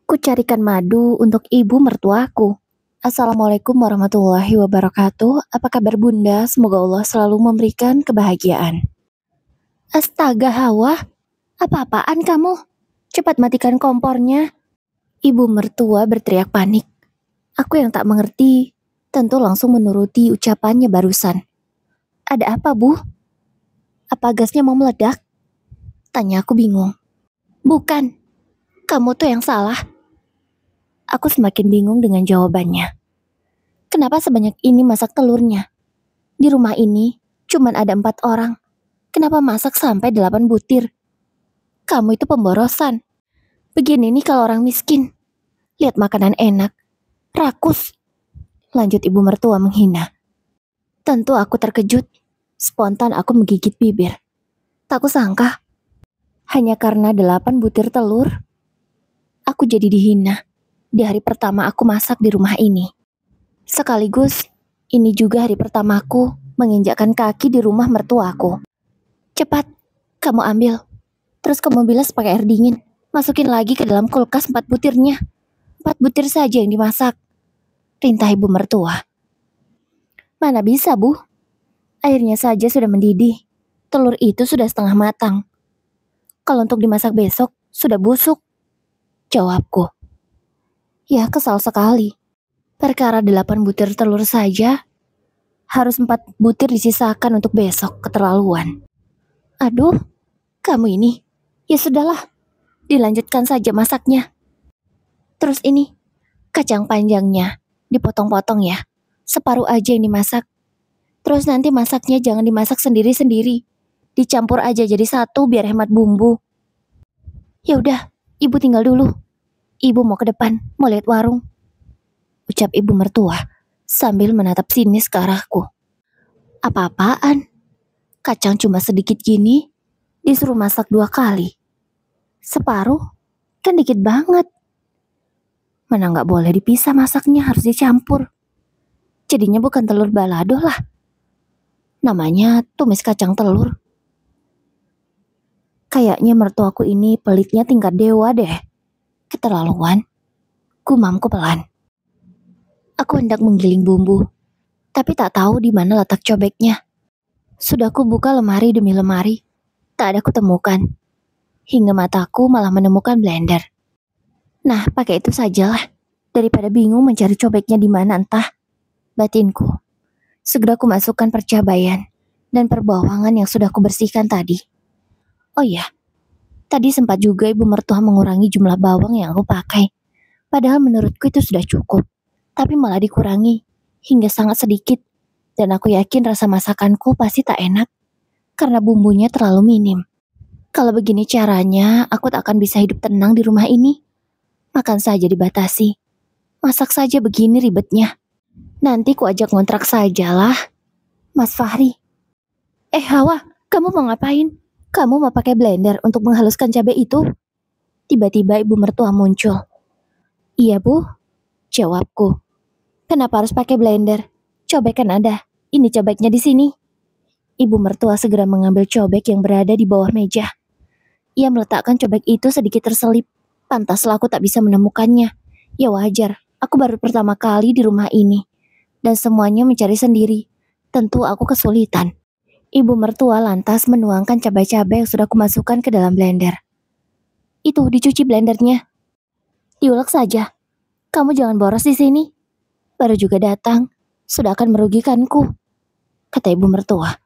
Ku carikan madu untuk ibu mertuaku. Assalamualaikum warahmatullahi wabarakatuh. Apa kabar bunda? Semoga Allah selalu memberikan kebahagiaan. Astaga Hawa, apa-apaan kamu? Cepat matikan kompornya. Ibu mertua berteriak panik. Aku yang tak mengerti, tentu langsung menuruti ucapannya barusan. Ada apa bu? Apa gasnya mau meledak? Tanya aku bingung. Bukan, kamu tuh yang salah. Aku semakin bingung dengan jawabannya. Kenapa sebanyak ini masak telurnya? Di rumah ini cuman ada 4 orang. Kenapa masak sampai 8 butir? Kamu itu pemborosan. Begini nih kalau orang miskin. Lihat makanan enak. Rakus. Lanjut ibu mertua menghina. Tentu aku terkejut. Spontan aku menggigit bibir. Tak kusangka. Hanya karena 8 butir telur, aku jadi dihina. Di hari pertama aku masak di rumah ini. Sekaligus, ini juga hari pertamaku menginjakkan kaki di rumah mertuaku. Cepat, kamu ambil. Terus kamu bilas pakai air dingin. Masukin lagi ke dalam kulkas 4 butirnya. 4 butir saja yang dimasak. Perintah ibu mertua. Mana bisa, Bu? Airnya saja sudah mendidih. Telur itu sudah setengah matang. Kalau untuk dimasak besok, sudah busuk. Jawabku. Ya, kesal sekali. Perkara 8 butir telur saja, harus 4 butir disisakan untuk besok, keterlaluan. Aduh, kamu ini. Ya sudahlah, dilanjutkan saja masaknya. Terus ini, kacang panjangnya dipotong-potong ya. Separuh aja yang dimasak. Terus nanti masaknya jangan dimasak sendiri-sendiri. Dicampur aja jadi satu biar hemat bumbu. Ya udah, ibu tinggal dulu. Ibu mau ke depan, mau lihat warung. Ucap ibu mertua sambil menatap sinis ke arahku. Apa-apaan? Kacang cuma sedikit gini, disuruh masak 2 kali. Separuh? Kan dikit banget. Mana nggak boleh dipisah masaknya, harus dicampur. Jadinya bukan telur balado lah. Namanya tumis kacang telur. Kayaknya mertuaku ini pelitnya tingkat dewa deh. Keterlaluan. Gumamku pelan. Aku hendak menggiling bumbu, tapi tak tahu di mana letak cobeknya. Sudah ku buka lemari demi lemari, tak ada kutemukan. Hingga mataku malah menemukan blender. Nah, pakai itu sajalah. Daripada bingung mencari cobeknya di mana entah. Batinku. Segera ku masukkan percabayan dan perbawangan yang sudah ku bersihkan tadi. Oh iya, tadi sempat juga ibu mertua mengurangi jumlah bawang yang aku pakai. Padahal menurutku itu sudah cukup. Tapi malah dikurangi hingga sangat sedikit. Dan aku yakin rasa masakanku pasti tak enak karena bumbunya terlalu minim. Kalau begini caranya, aku tak akan bisa hidup tenang di rumah ini. Makan saja dibatasi. Masak saja begini ribetnya. Nanti ku ajak ngontrak sajalah. Mas Fahri. Hawa, kamu mau ngapain? Kamu mau pakai blender untuk menghaluskan cabai itu? Tiba-tiba ibu mertua muncul. Iya bu, jawabku. Kenapa harus pakai blender? Cobek kan ada. Ini cobeknya di sini. Ibu mertua segera mengambil cobek yang berada di bawah meja. Ia meletakkan cobek itu sedikit terselip. Pantaslah aku tak bisa menemukannya. Ya wajar, aku baru pertama kali di rumah ini. Dan semuanya mencari sendiri. Tentu aku kesulitan. Ibu mertua lantas menuangkan cabai-cabai yang sudah kumasukkan ke dalam blender. Itu dicuci blendernya. Diulek saja. Kamu jangan boros di sini. Baru juga datang, sudah akan merugikanku. Kata ibu mertua.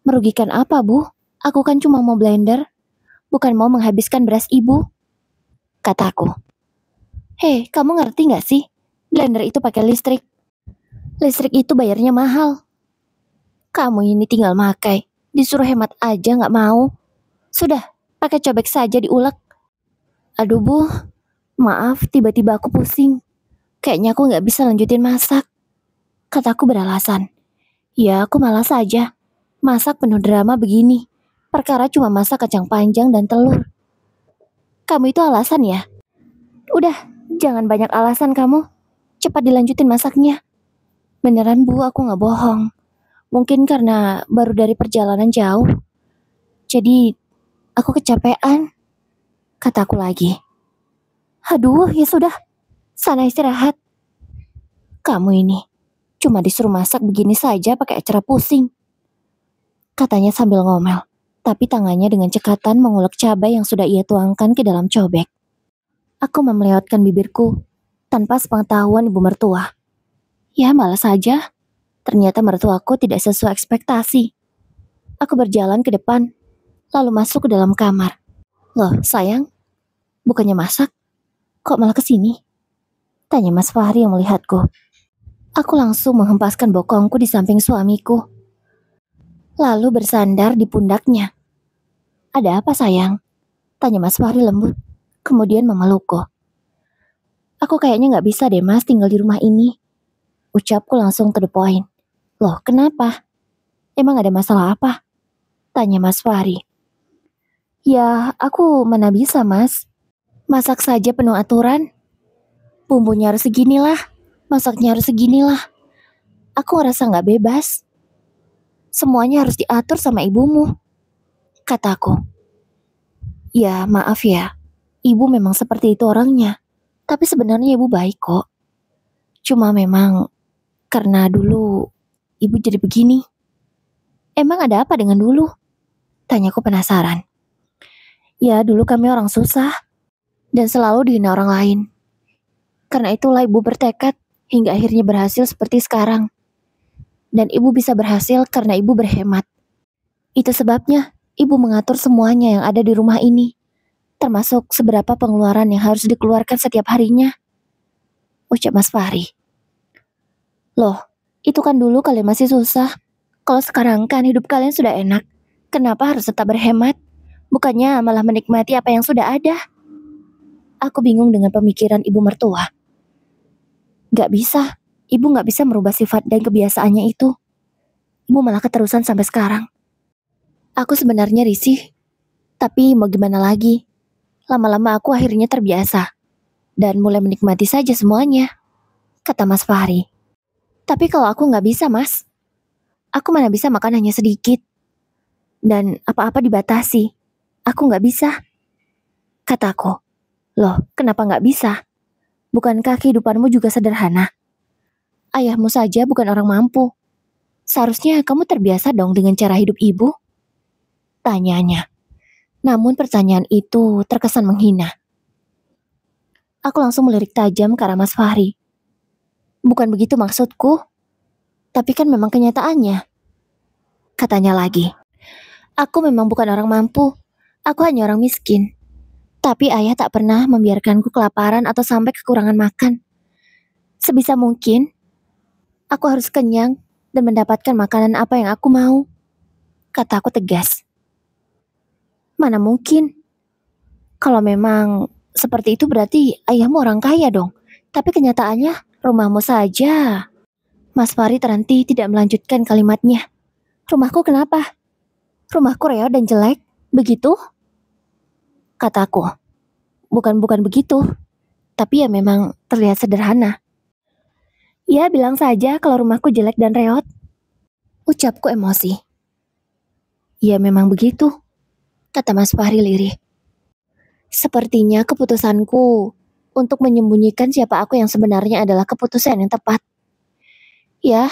Merugikan apa, Bu? Aku kan cuma mau blender, bukan mau menghabiskan beras ibu. Kataku. Hei, kamu ngerti gak sih? Blender itu pakai listrik. Listrik itu bayarnya mahal. Kamu ini tinggal makai, disuruh hemat aja gak mau. Sudah, pakai cobek saja diulek. Aduh Bu, maaf tiba-tiba aku pusing. Kayaknya aku gak bisa lanjutin masak. Kataku beralasan. Ya aku malas saja. Masak penuh drama begini. Perkara cuma masak kacang panjang dan telur. Kamu itu alasan ya? Udah, jangan banyak alasan kamu. Cepat dilanjutin masaknya. Beneran Bu, aku gak bohong. Mungkin karena baru dari perjalanan jauh. Jadi, aku kecapean. Kataku lagi. Aduh, ya sudah. Sana istirahat. Kamu ini cuma disuruh masak begini saja pakai acara pusing. Katanya sambil ngomel. Tapi tangannya dengan cekatan mengulek cabai yang sudah ia tuangkan ke dalam cobek. Aku memelewatkan bibirku tanpa sepengetahuan ibu mertua. Ya malas saja. Ternyata mertuaku tidak sesuai ekspektasi. Aku berjalan ke depan, lalu masuk ke dalam kamar. Loh sayang, bukannya masak? Kok malah kesini? Tanya Mas Fahri yang melihatku. Aku langsung menghempaskan bokongku di samping suamiku. Lalu bersandar di pundaknya. Ada apa sayang? Tanya Mas Fahri lembut, kemudian memelukku. Aku kayaknya gak bisa deh mas tinggal di rumah ini. Ucapku langsung to the point. Loh kenapa? Emang ada masalah apa? Tanya Mas Fahri. Ya aku mana bisa mas. Masak saja penuh aturan. Bumbunya harus seginilah, masaknya harus seginilah. Aku ngerasa gak bebas. Semuanya harus diatur sama ibumu, kataku. Ya maaf ya, ibu memang seperti itu orangnya. Tapi sebenarnya ibu baik kok. Cuma memang karena dulu ibu jadi begini. Emang ada apa dengan dulu? Tanyaku penasaran. Ya dulu kami orang susah dan selalu dihina orang lain. Karena itulah ibu bertekad hingga akhirnya berhasil seperti sekarang. Dan ibu bisa berhasil karena ibu berhemat. Itu sebabnya ibu mengatur semuanya yang ada di rumah ini. Termasuk seberapa pengeluaran yang harus dikeluarkan setiap harinya. Ucap Mas Fahri. Loh, itu kan dulu kalian masih susah. Kalau sekarang kan hidup kalian sudah enak. Kenapa harus tetap berhemat? Bukannya malah menikmati apa yang sudah ada? Aku bingung dengan pemikiran ibu mertua. Gak bisa. Ibu gak bisa merubah sifat dan kebiasaannya itu. Ibu malah keterusan sampai sekarang. Aku sebenarnya risih. Tapi mau gimana lagi? Lama-lama aku akhirnya terbiasa. Dan mulai menikmati saja semuanya. Kata Mas Fahri. Tapi kalau aku gak bisa mas. Aku mana bisa makan hanya sedikit. Dan apa-apa dibatasi. Aku gak bisa. Kataku. Loh, kenapa gak bisa? Bukankah kehidupanmu juga sederhana? Ayahmu saja bukan orang mampu. Seharusnya kamu terbiasa dong dengan cara hidup ibu. Tanyanya. Namun pertanyaan itu terkesan menghina. Aku langsung melirik tajam ke arah Mas Fahri. Bukan begitu maksudku. Tapi kan memang kenyataannya. Katanya lagi. Aku memang bukan orang mampu. Aku hanya orang miskin. Tapi ayah tak pernah membiarkanku kelaparan atau sampai kekurangan makan. Sebisa mungkin, aku harus kenyang dan mendapatkan makanan apa yang aku mau. Kataku tegas. Mana mungkin? Kalau memang seperti itu berarti ayahmu orang kaya dong. Tapi kenyataannya rumahmu saja. Mas Fahri terhenti tidak melanjutkan kalimatnya. Rumahku kenapa? Rumahku reot dan jelek, begitu? Kataku. Bukan begitu. Tapi ya memang terlihat sederhana. Ya bilang saja kalau rumahku jelek dan reot. Ucapku emosi. Ya memang begitu. Kata Mas Fahri lirih. Sepertinya keputusanku untuk menyembunyikan siapa aku yang sebenarnya adalah keputusan yang tepat. Ya,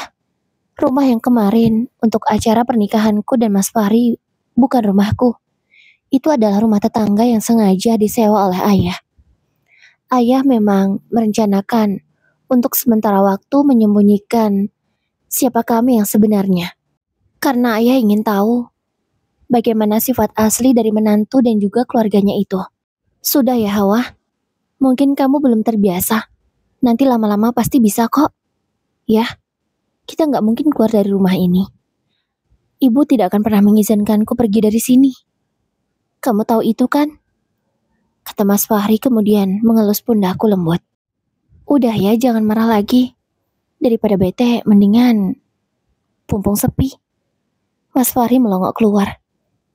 rumah yang kemarin untuk acara pernikahanku dan Mas Fahri bukan rumahku. Itu adalah rumah tetangga yang sengaja disewa oleh ayah. Ayah memang merencanakan untuk sementara waktu menyembunyikan siapa kami yang sebenarnya. Karena ayah ingin tahu bagaimana sifat asli dari menantu dan juga keluarganya itu. Sudah ya Hawa, mungkin kamu belum terbiasa. Nanti lama-lama pasti bisa kok. Ya, kita nggak mungkin keluar dari rumah ini. Ibu tidak akan pernah mengizinkanku pergi dari sini. Kamu tahu itu kan? Kata Mas Fahri kemudian mengelus pundakku lembut. Udah ya, jangan marah lagi. Daripada bete, mendingan pumpung sepi. Mas Fahri melongok keluar.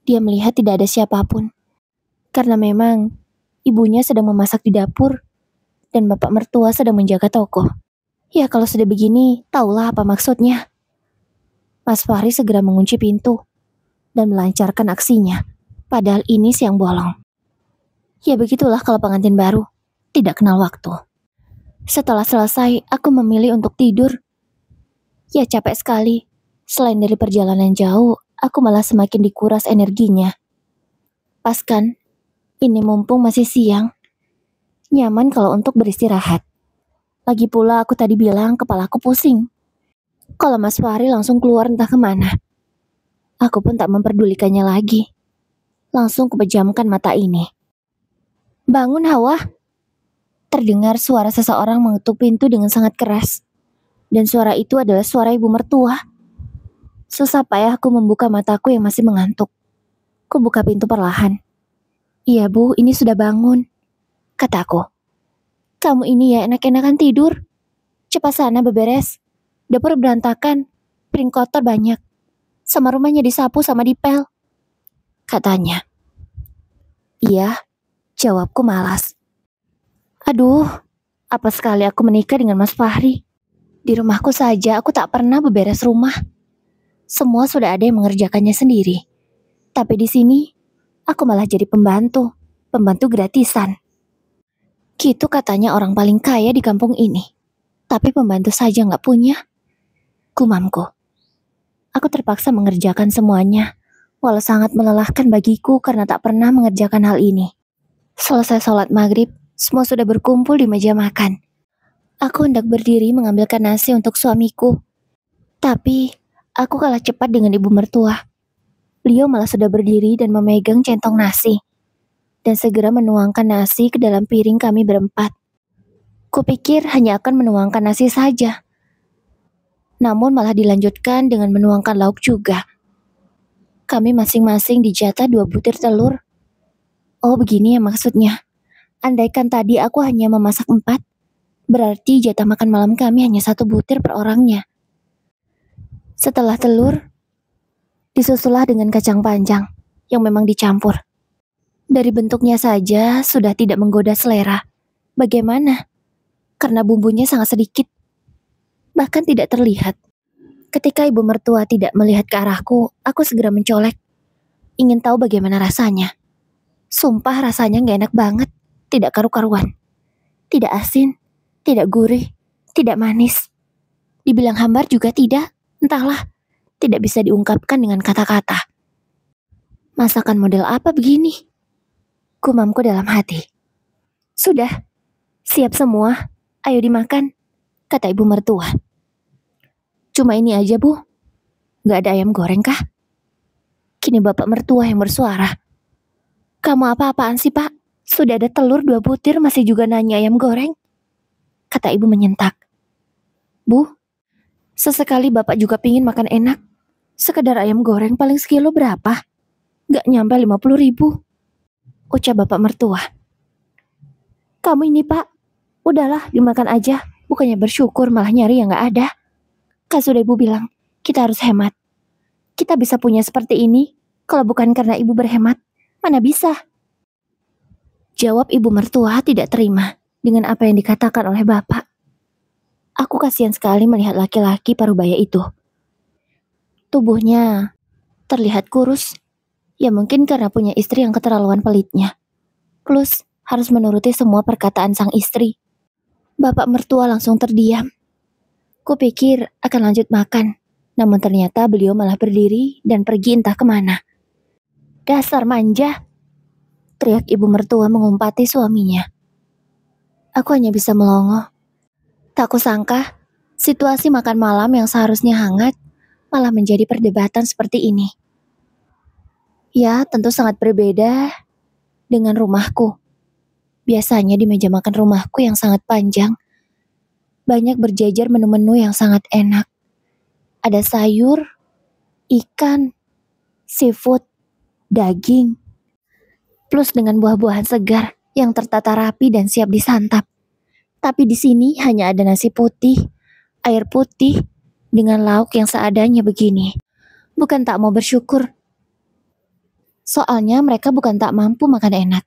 Dia melihat tidak ada siapapun. Karena memang ibunya sedang memasak di dapur dan bapak mertua sedang menjaga toko. Ya kalau sudah begini, tahulah apa maksudnya. Mas Fahri segera mengunci pintu dan melancarkan aksinya. Padahal ini siang bolong. Ya begitulah kalau pengantin baru. tidak kenal waktu. Setelah selesai, aku memilih untuk tidur. Ya capek sekali. Selain dari perjalanan jauh, aku malah semakin dikuras energinya. Pas kan, ini mumpung masih siang. Nyaman kalau untuk beristirahat. Lagi pula aku tadi bilang kepalaku pusing. Kalau Mas Fahri langsung keluar entah kemana. Aku pun tak memperdulikannya lagi. Langsung kupejamkan mata ini. Bangun Hawa. Terdengar suara seseorang mengetuk pintu dengan sangat keras. Dan suara itu adalah suara ibu mertua. Susah payah aku membuka mataku yang masih mengantuk. Ku buka pintu perlahan. Iya bu, ini sudah bangun, kataku. Kamu ini ya enak-enakan tidur. Cepat sana beberes. Dapur berantakan, piring kotor banyak. Sama rumahnya disapu sama dipel, katanya. Iya, jawabku malas. Aduh, apa sekali aku menikah dengan Mas Fahri. Di rumahku saja aku tak pernah beberes rumah. Semua sudah ada yang mengerjakannya sendiri. Tapi di sini, aku malah jadi pembantu gratisan. Gitu katanya orang paling kaya di kampung ini. Tapi pembantu saja nggak punya. Gumamku. Aku terpaksa mengerjakan semuanya, walau sangat melelahkan bagiku karena tak pernah mengerjakan hal ini. Selesai sholat maghrib, semua sudah berkumpul di meja makan. Aku hendak berdiri mengambilkan nasi untuk suamiku. Tapi, aku kalah cepat dengan ibu mertua. Beliau malah sudah berdiri dan memegang centong nasi. Dan segera menuangkan nasi ke dalam piring kami berempat. Kupikir hanya akan menuangkan nasi saja. Namun malah dilanjutkan dengan menuangkan lauk juga. Kami masing-masing dijatah 2 butir telur. Oh begini ya maksudnya. Andaikan tadi aku hanya memasak 4, berarti jatah makan malam kami hanya 1 butir per orangnya. Setelah telur, disusulah dengan kacang panjang yang memang dicampur. Dari bentuknya saja sudah tidak menggoda selera. Bagaimana? Karena bumbunya sangat sedikit. Bahkan tidak terlihat. Ketika ibu mertua tidak melihat ke arahku, aku segera mencolek. Ingin tahu bagaimana rasanya. Sumpah rasanya gak enak banget. Tidak karu-karuan. Tidak asin, tidak gurih, tidak manis. Dibilang hambar juga tidak. Entahlah, tidak bisa diungkapkan dengan kata-kata. Masakan model apa begini? Gumamku dalam hati. Sudah, siap semua. Ayo dimakan, kata ibu mertua. Cuma ini aja bu. Gak ada ayam goreng kah? Kini bapak mertua yang bersuara. Kamu apa-apaan sih pak? Sudah ada telur 2 butir masih juga nanya ayam goreng? Kata ibu menyentak. Bu, sesekali bapak juga pingin makan enak. Sekedar ayam goreng paling sekilo berapa? Gak nyampe 50.000. Ucap bapak mertua. Kamu ini pak, udahlah dimakan aja. Bukannya bersyukur malah nyari yang gak ada. Kan sudah ibu bilang, kita harus hemat. Kita bisa punya seperti ini, kalau bukan karena ibu berhemat, mana bisa? Jawab ibu mertua tidak terima dengan apa yang dikatakan oleh bapak. Aku kasihan sekali melihat laki-laki parubaya itu. Tubuhnya terlihat kurus, ya mungkin karena punya istri yang keterlaluan pelitnya. Plus, harus menuruti semua perkataan sang istri. Bapak mertua langsung terdiam. Kupikir akan lanjut makan, namun ternyata beliau malah berdiri dan pergi entah kemana. Dasar manja, teriak ibu mertua mengumpati suaminya. Aku hanya bisa melongo. Tak kusangka, situasi makan malam yang seharusnya hangat malah menjadi perdebatan seperti ini. Ya, tentu sangat berbeda dengan rumahku. Biasanya di meja makan rumahku yang sangat panjang, banyak berjajar menu-menu yang sangat enak. Ada sayur, ikan, seafood, daging, plus dengan buah-buahan segar yang tertata rapi dan siap disantap. Tapi di sini hanya ada nasi putih, air putih, dengan lauk yang seadanya begini. Bukan tak mau bersyukur. Soalnya mereka bukan tak mampu makan enak,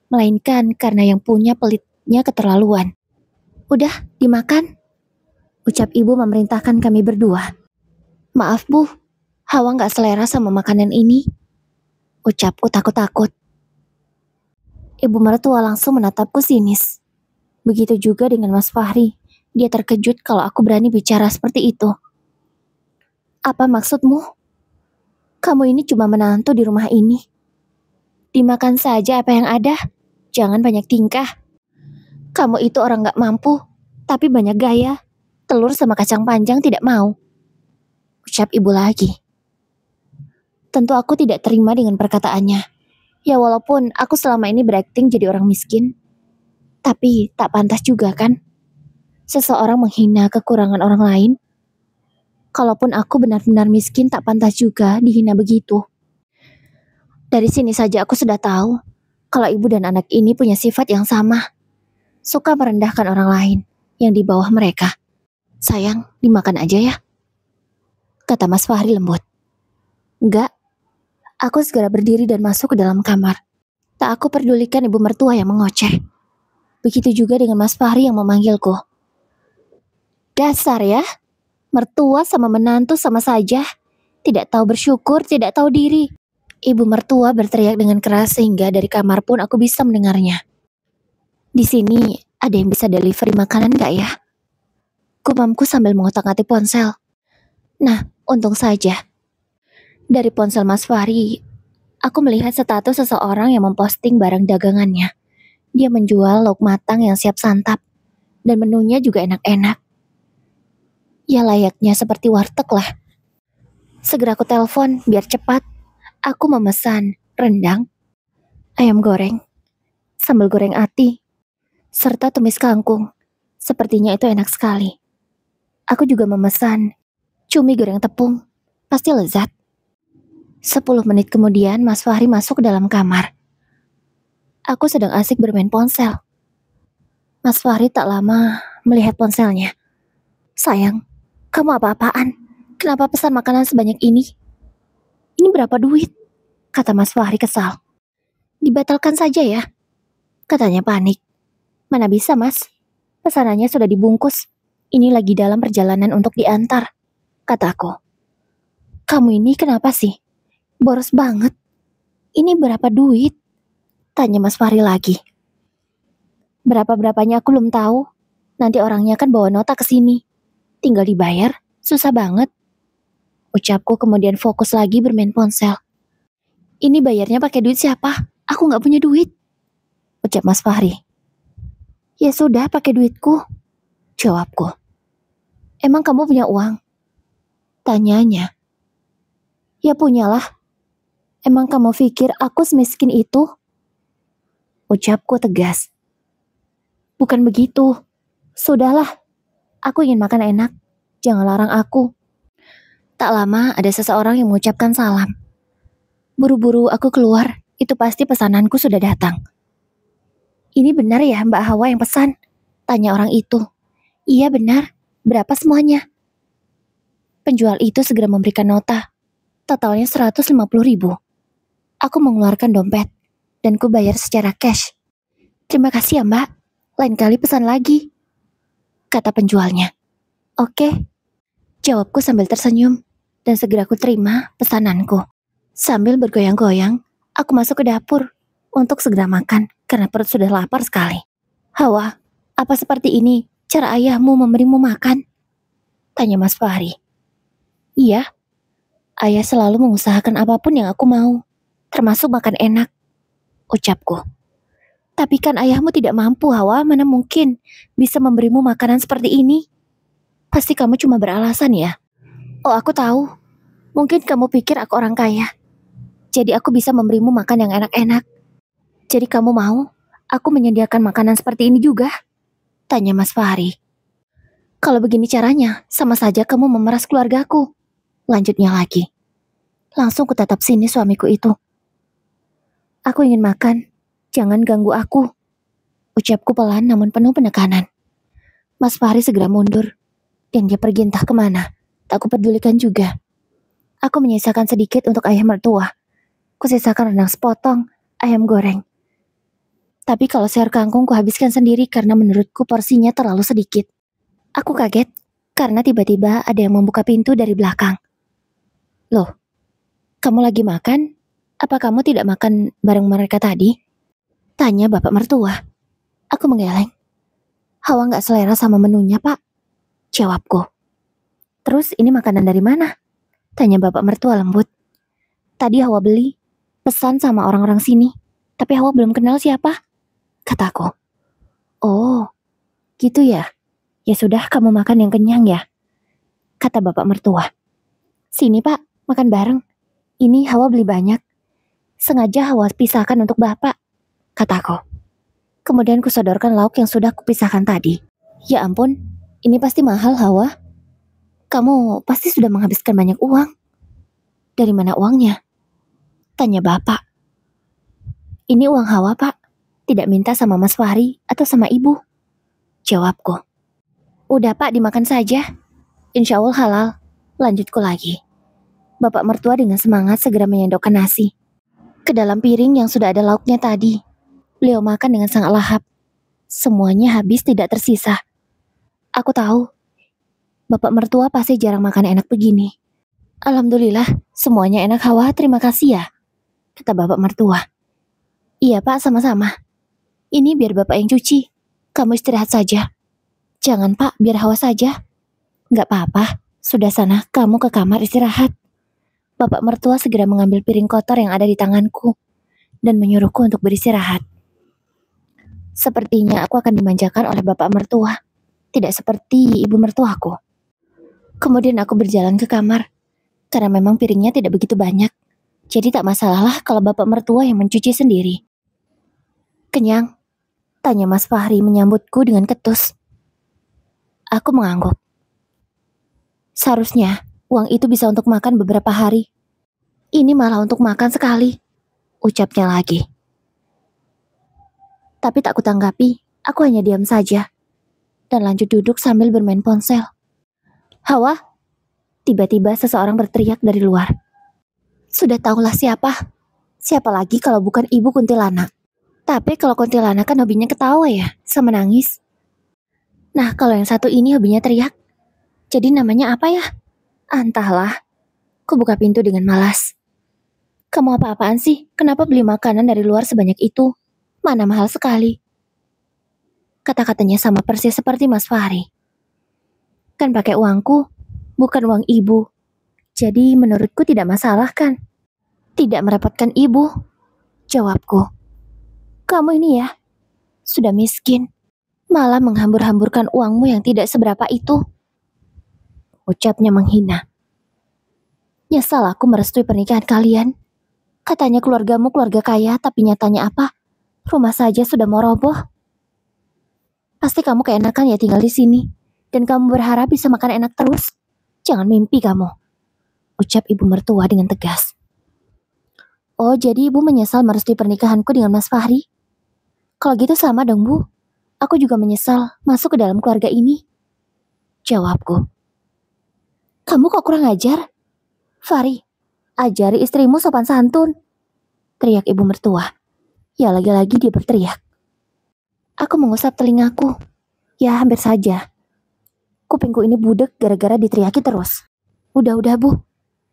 melainkan karena yang punya pelitnya keterlaluan. Udah, dimakan, ucap ibu memerintahkan kami berdua. Maaf bu, Hawa gak selera sama makanan ini, ucapku takut-takut. Ibu mertua langsung menatapku sinis. Begitu juga dengan Mas Fahri. Dia terkejut kalau aku berani bicara seperti itu. Apa maksudmu? Kamu ini cuma menantu di rumah ini. Dimakan saja apa yang ada. Jangan banyak tingkah. Kamu itu orang gak mampu, tapi banyak gaya. Telur sama kacang panjang tidak mau. Ucap ibu lagi. Tentu aku tidak terima dengan perkataannya. Ya walaupun aku selama ini berakting jadi orang miskin, tapi tak pantas juga kan? Seseorang menghina kekurangan orang lain. Kalaupun aku benar-benar miskin, tak pantas juga dihina begitu. Dari sini saja aku sudah tahu kalau ibu dan anak ini punya sifat yang sama. Suka merendahkan orang lain yang di bawah mereka. Sayang, dimakan aja ya, kata Mas Fahri lembut. Enggak. Aku segera berdiri dan masuk ke dalam kamar. Tak aku pedulikan ibu mertua yang mengoceh. Begitu juga dengan Mas Fahri yang memanggilku. Dasar ya, mertua sama menantu sama saja. Tidak tahu bersyukur, tidak tahu diri. Ibu mertua berteriak dengan keras sehingga dari kamar pun aku bisa mendengarnya. Di sini ada yang bisa delivery makanan gak ya? Gumamku sambil mengotak-atik ponsel. Nah, untung saja. Dari ponsel Mas Fahri, aku melihat status seseorang yang memposting barang dagangannya. Dia menjual lauk matang yang siap santap. Dan menunya juga enak-enak. Ya layaknya seperti warteg lah. Segera aku telepon biar cepat. Aku memesan rendang, ayam goreng, sambal goreng ati, serta tumis kangkung. Sepertinya itu enak sekali. Aku juga memesan cumi goreng tepung. Pasti lezat. 10 menit kemudian Mas Fahri masuk ke dalam kamar. Aku sedang asik bermain ponsel. Mas Fahri tak lama melihat ponselnya. Sayang, kamu apa-apaan? Kenapa pesan makanan sebanyak ini? Ini berapa duit? Kata Mas Fahri kesal. Dibatalkan saja ya, katanya panik. Mana bisa Mas? Pesanannya sudah dibungkus. Ini lagi dalam perjalanan untuk diantar, kataku. Kamu ini kenapa sih? Boros banget. Ini berapa duit? Tanya Mas Fahri lagi. Berapa-berapanya aku belum tahu. Nanti orangnya kan bawa nota ke sini. Tinggal dibayar, susah banget. Ucapku kemudian fokus lagi bermain ponsel. Ini bayarnya pakai duit siapa? Aku gak punya duit. Ucap Mas Fahri. Ya sudah, pakai duitku. Jawabku. Emang kamu punya uang? Tanyanya. Ya punyalah. Emang kamu pikir aku semiskin itu? Ucapku tegas. Bukan begitu. Sudahlah. Aku ingin makan enak. Jangan larang aku. Tak lama ada seseorang yang mengucapkan salam. Buru-buru aku keluar. Itu pasti pesananku sudah datang. Ini benar ya Mbak Hawa yang pesan? Tanya orang itu. Iya benar. Berapa semuanya? Penjual itu segera memberikan nota. Totalnya 150.000. Aku mengeluarkan dompet dan ku bayar secara cash. Terima kasih ya Mbak. Lain kali pesan lagi, kata penjualnya. Oke, jawabku sambil tersenyum dan segera ku terima pesananku. Sambil bergoyang-goyang, aku masuk ke dapur untuk segera makan karena perut sudah lapar sekali. Hawa, apa seperti ini cara ayahmu memberimu makan? Tanya Mas Fahri. Iya, ayah selalu mengusahakan apapun yang aku mau, termasuk makan enak, ucapku. Tapi kan ayahmu tidak mampu, Hawa, mana mungkin bisa memberimu makanan seperti ini? Pasti kamu cuma beralasan ya? Oh, aku tahu. Mungkin kamu pikir aku orang kaya. Jadi aku bisa memberimu makan yang enak-enak. Jadi kamu mau aku menyediakan makanan seperti ini juga? Tanya Mas Fahri. Kalau begini caranya, sama saja kamu memeras keluargaku. Lanjutnya lagi. Langsung kutatap sini suamiku itu. Aku ingin makan, jangan ganggu aku. Ucapku pelan namun penuh penekanan. Mas Fahri segera mundur, dan dia pergi entah kemana. Tak kupedulikan juga. Aku menyisakan sedikit untuk ayah mertua. Kusisakan rendang sepotong, ayam goreng. Tapi kalau sayur kangkung kuhabiskan sendiri karena menurutku porsinya terlalu sedikit. Aku kaget, karena tiba-tiba ada yang membuka pintu dari belakang. Loh, kamu lagi makan? Apa kamu tidak makan bareng mereka tadi? Tanya bapak mertua. Aku menggeleng. Hawa nggak selera sama menunya, Pak. Jawabku. Terus ini makanan dari mana? Tanya bapak mertua lembut. Tadi Hawa beli, pesan sama orang-orang sini. Tapi Hawa belum kenal siapa, kataku. Oh, gitu ya? Ya sudah, kamu makan yang kenyang ya, kata bapak mertua. Sini Pak, makan bareng. Ini Hawa beli banyak. Sengaja Hawa pisahkan untuk bapak, kataku. Kemudian kusodorkan lauk yang sudah kupisahkan tadi. Ya ampun, ini pasti mahal Hawa. Kamu pasti sudah menghabiskan banyak uang. Dari mana uangnya? Tanya bapak. Ini uang Hawa Pak, tidak minta sama Mas Fahri atau sama ibu, jawabku. Udah Pak, dimakan saja. Insya Allah halal, lanjutku lagi. Bapak mertua dengan semangat segera menyendokkan nasi ke dalam piring yang sudah ada lauknya tadi. Beliau makan dengan sangat lahap. Semuanya habis tidak tersisa. Aku tahu, bapak mertua pasti jarang makan enak begini. Alhamdulillah, semuanya enak Hawa, terima kasih ya, kata bapak mertua. Iya Pak, sama-sama. Ini biar bapak yang cuci. Kamu istirahat saja. Jangan Pak, biar Hawa saja. Nggak apa-apa, sudah sana, kamu ke kamar istirahat. Bapak mertua segera mengambil piring kotor yang ada di tanganku dan menyuruhku untuk beristirahat. Sepertinya aku akan dimanjakan oleh bapak mertua, tidak seperti ibu mertuaku. Kemudian aku berjalan ke kamar, karena memang piringnya tidak begitu banyak, jadi tak masalahlah kalau bapak mertua yang mencuci sendiri. Kenyang? Tanya Mas Fahri menyambutku dengan ketus. Aku mengangguk. Seharusnya uang itu bisa untuk makan beberapa hari. Ini malah untuk makan sekali, ucapnya lagi. Tapi tak kutanggapi, aku hanya diam saja dan lanjut duduk sambil bermain ponsel. Hawa, tiba-tiba seseorang berteriak dari luar. Sudah tahulah siapa? Siapa lagi kalau bukan ibu kuntilanak? Tapi kalau kuntilanak kan hobinya ketawa ya, sama nangis. Nah, kalau yang satu ini hobinya teriak. Jadi namanya apa ya? Entahlah. Ku buka pintu dengan malas. Kamu apa-apaan sih? Kenapa beli makanan dari luar sebanyak itu? Mana mahal sekali. Kata-katanya sama persis seperti Mas Fahri. Kan pakai uangku, bukan uang ibu. Jadi menurutku tidak masalah kan? Tidak merepotkan ibu, jawabku. Kamu ini ya, sudah miskin. Malah menghambur-hamburkan uangmu yang tidak seberapa itu. Ucapnya menghina. Nyesal aku merestui pernikahan kalian. Katanya keluargamu keluarga kaya, tapi nyatanya apa? Rumah saja sudah mau roboh. Pasti kamu keenakan ya tinggal di sini. Dan kamu berharap bisa makan enak terus. Jangan mimpi kamu, ucap ibu mertua dengan tegas. Oh, jadi ibu menyesal merestui pernikahanku dengan Mas Fahri? Kalau gitu sama dong, Bu. Aku juga menyesal masuk ke dalam keluarga ini, jawabku. Kamu kok kurang ajar? Fahri, ajari istrimu sopan santun, teriak ibu mertua. Ya lagi-lagi dia berteriak. Aku mengusap telingaku. Ya hampir saja. Kupingku ini budek gara-gara diteriaki terus. Udah Bu.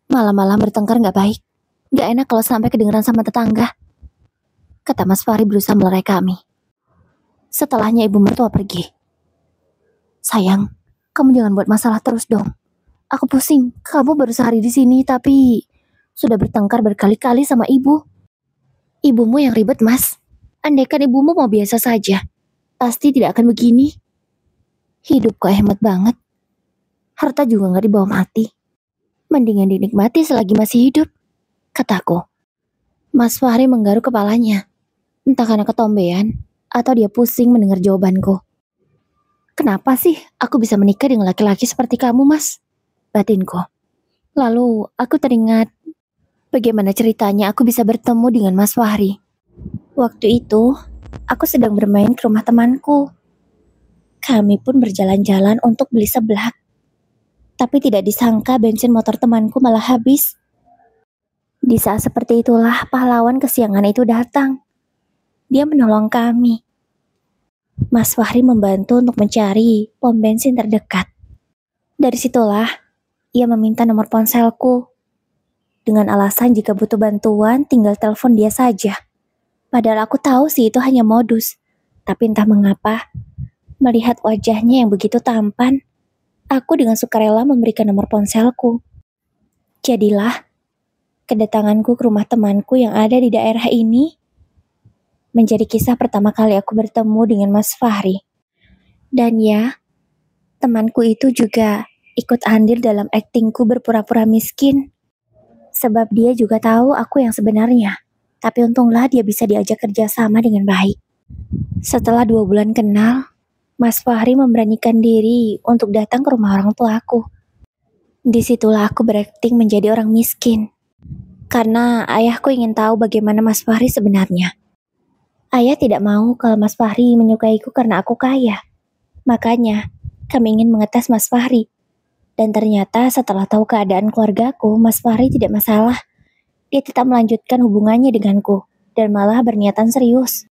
Malam-malam bertengkar gak baik. Gak enak kalau sampai kedengeran sama tetangga, kata Mas Fahri berusaha melerai kami. Setelahnya ibu mertua pergi. Sayang, kamu jangan buat masalah terus dong. Aku pusing. Kamu baru sehari di sini tapi sudah bertengkar berkali-kali sama ibu. Ibumu yang ribet, Mas. Andaikan ibumu mau biasa saja, pasti tidak akan begini. Hidup kok hemat banget. Harta juga gak dibawa mati. Mendingan dinikmati selagi masih hidup, kataku. Mas Fahri menggaruk kepalanya. Entah karena ketombean, atau dia pusing mendengar jawabanku. Kenapa sih aku bisa menikah dengan laki-laki seperti kamu, Mas? Batinku. Lalu aku teringat bagaimana ceritanya aku bisa bertemu dengan Mas Fahri. Waktu itu, aku sedang bermain ke rumah temanku. Kami pun berjalan-jalan untuk beli seblak. Tapi tidak disangka bensin motor temanku malah habis. Di saat seperti itulah pahlawan kesiangan itu datang. Dia menolong kami. Mas Fahri membantu untuk mencari pom bensin terdekat. Dari situlah, ia meminta nomor ponselku. Dengan alasan jika butuh bantuan, tinggal telepon dia saja. Padahal aku tahu sih itu hanya modus. Tapi entah mengapa, Melihat wajahnya yang begitu tampan, aku dengan sukarela memberikan nomor ponselku. Jadilah, kedatanganku ke rumah temanku yang ada di daerah ini menjadi kisah pertama kali aku bertemu dengan Mas Fahri. Dan ya, temanku itu juga ikut andil dalam aktingku berpura-pura miskin. Sebab dia juga tahu aku yang sebenarnya. Tapi untunglah dia bisa diajak kerja sama dengan baik. Setelah 2 bulan kenal, Mas Fahri memberanikan diri untuk datang ke rumah orang tuaku. Disitulah aku berakting menjadi orang miskin. Karena ayahku ingin tahu bagaimana Mas Fahri sebenarnya. Ayah tidak mau kalau Mas Fahri menyukaiku karena aku kaya. Makanya, kami ingin mengetes Mas Fahri. Dan ternyata setelah tahu keadaan keluargaku, Mas Fahri tidak masalah. Dia tetap melanjutkan hubungannya denganku, dan malah berniatan serius.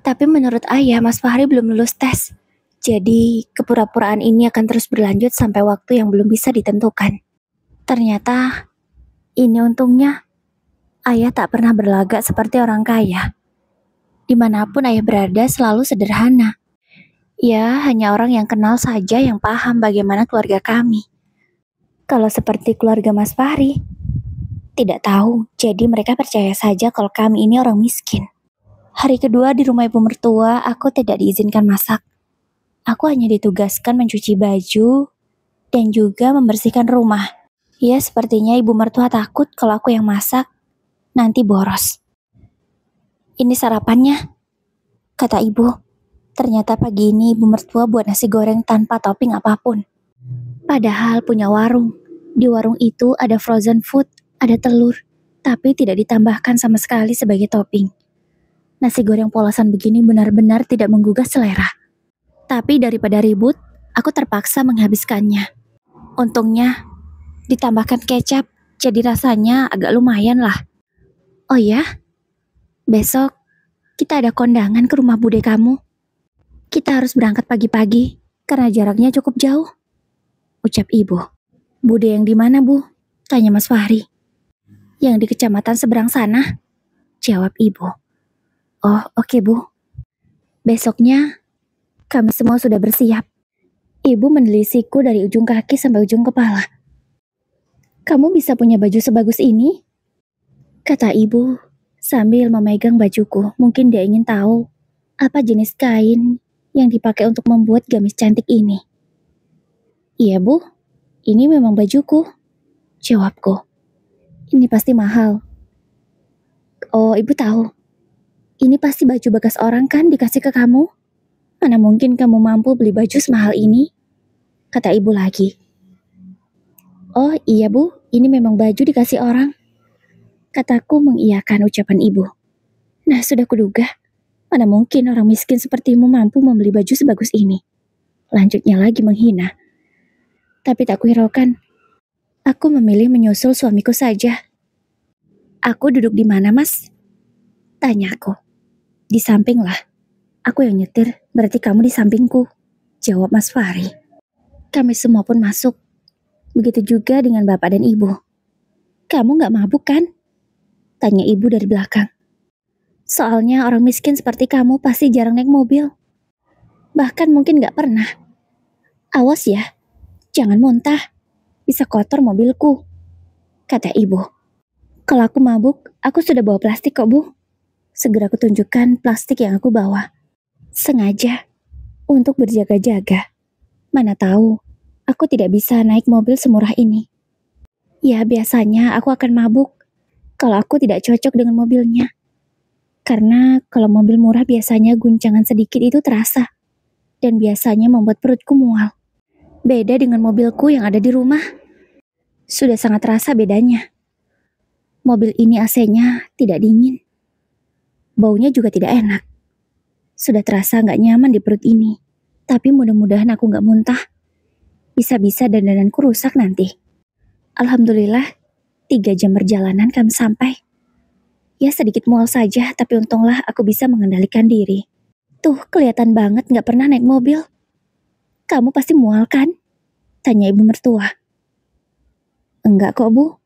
Tapi menurut ayah, Mas Fahri belum lulus tes. Jadi, kepura-puraan ini akan terus berlanjut sampai waktu yang belum bisa ditentukan. Ternyata, ini untungnya, ayah tak pernah berlagak seperti orang kaya. Dimanapun ayah berada selalu sederhana. Ya, hanya orang yang kenal saja yang paham bagaimana keluarga kami. Kalau seperti keluarga Mas Fahri, tidak tahu, jadi mereka percaya saja kalau kami ini orang miskin. Hari kedua di rumah ibu mertua, aku tidak diizinkan masak. Aku hanya ditugaskan mencuci baju dan juga membersihkan rumah. Ya, sepertinya ibu mertua takut kalau aku yang masak, nanti boros. Ini sarapannya, kata ibu. Ternyata pagi ini ibu mertua buat nasi goreng tanpa topping apapun. Padahal punya warung. Di warung itu ada frozen food, ada telur, tapi tidak ditambahkan sama sekali sebagai topping. Nasi goreng polosan begini benar-benar tidak menggugah selera. Tapi daripada ribut, aku terpaksa menghabiskannya. Untungnya, ditambahkan kecap, jadi rasanya agak lumayan lah. Oh ya, besok kita ada kondangan ke rumah bude kamu. Kita harus berangkat pagi-pagi, karena jaraknya cukup jauh, ucap ibu. Bude yang di mana, Bu? Tanya Mas Fahri. Yang di kecamatan seberang sana, jawab ibu. Oh, oke, Bu. Besoknya, kami semua sudah bersiap. Ibu menelisiku dari ujung kaki sampai ujung kepala. Kamu bisa punya baju sebagus ini? Kata ibu sambil memegang bajuku. Mungkin dia ingin tahu apa jenis kain yang dipakai untuk membuat gamis cantik ini. Iya, Bu. Ini memang bajuku, jawabku. Ini pasti mahal. Oh, ibu tahu. Ini pasti baju bekas orang kan dikasih ke kamu? Mana mungkin kamu mampu beli baju semahal ini? Kata ibu lagi. Oh iya, Bu, ini memang baju dikasih orang. Kataku mengiyakan ucapan ibu. Nah, sudah kuduga. Mana mungkin orang miskin sepertimu mampu membeli baju sebagus ini? Lanjutnya lagi menghina. Tapi tak kuhiraukan. Aku memilih menyusul suamiku saja. Aku duduk di mana, Mas? Tanyaku. Di samping lah. Aku yang nyetir, berarti kamu di sampingku. Jawab Mas Fahri. Kami semua pun masuk. Begitu juga dengan bapak dan ibu. Kamu gak mabuk kan? Tanya ibu dari belakang. Soalnya orang miskin seperti kamu pasti jarang naik mobil. Bahkan mungkin gak pernah. Awas ya, jangan muntah. Bisa kotor mobilku. Kata ibu. Kalau aku mabuk, aku sudah bawa plastik kok, Bu. Segera kutunjukkan plastik yang aku bawa. Sengaja, untuk berjaga-jaga. Mana tahu, aku tidak bisa naik mobil semurah ini. Ya, biasanya aku akan mabuk kalau aku tidak cocok dengan mobilnya. Karena kalau mobil murah biasanya guncangan sedikit itu terasa. Dan biasanya membuat perutku mual. Beda dengan mobilku yang ada di rumah. Sudah sangat terasa bedanya. Mobil ini AC-nya tidak dingin. Baunya juga tidak enak. Sudah terasa gak nyaman di perut ini. Tapi mudah-mudahan aku gak muntah. Bisa-bisa dandananku rusak nanti. Alhamdulillah, 3 jam perjalanan kami sampai. Ya sedikit mual saja, tapi untunglah aku bisa mengendalikan diri. Tuh, kelihatan banget gak pernah naik mobil. Kamu pasti mual kan? Tanya ibu mertua. Enggak kok, Bu.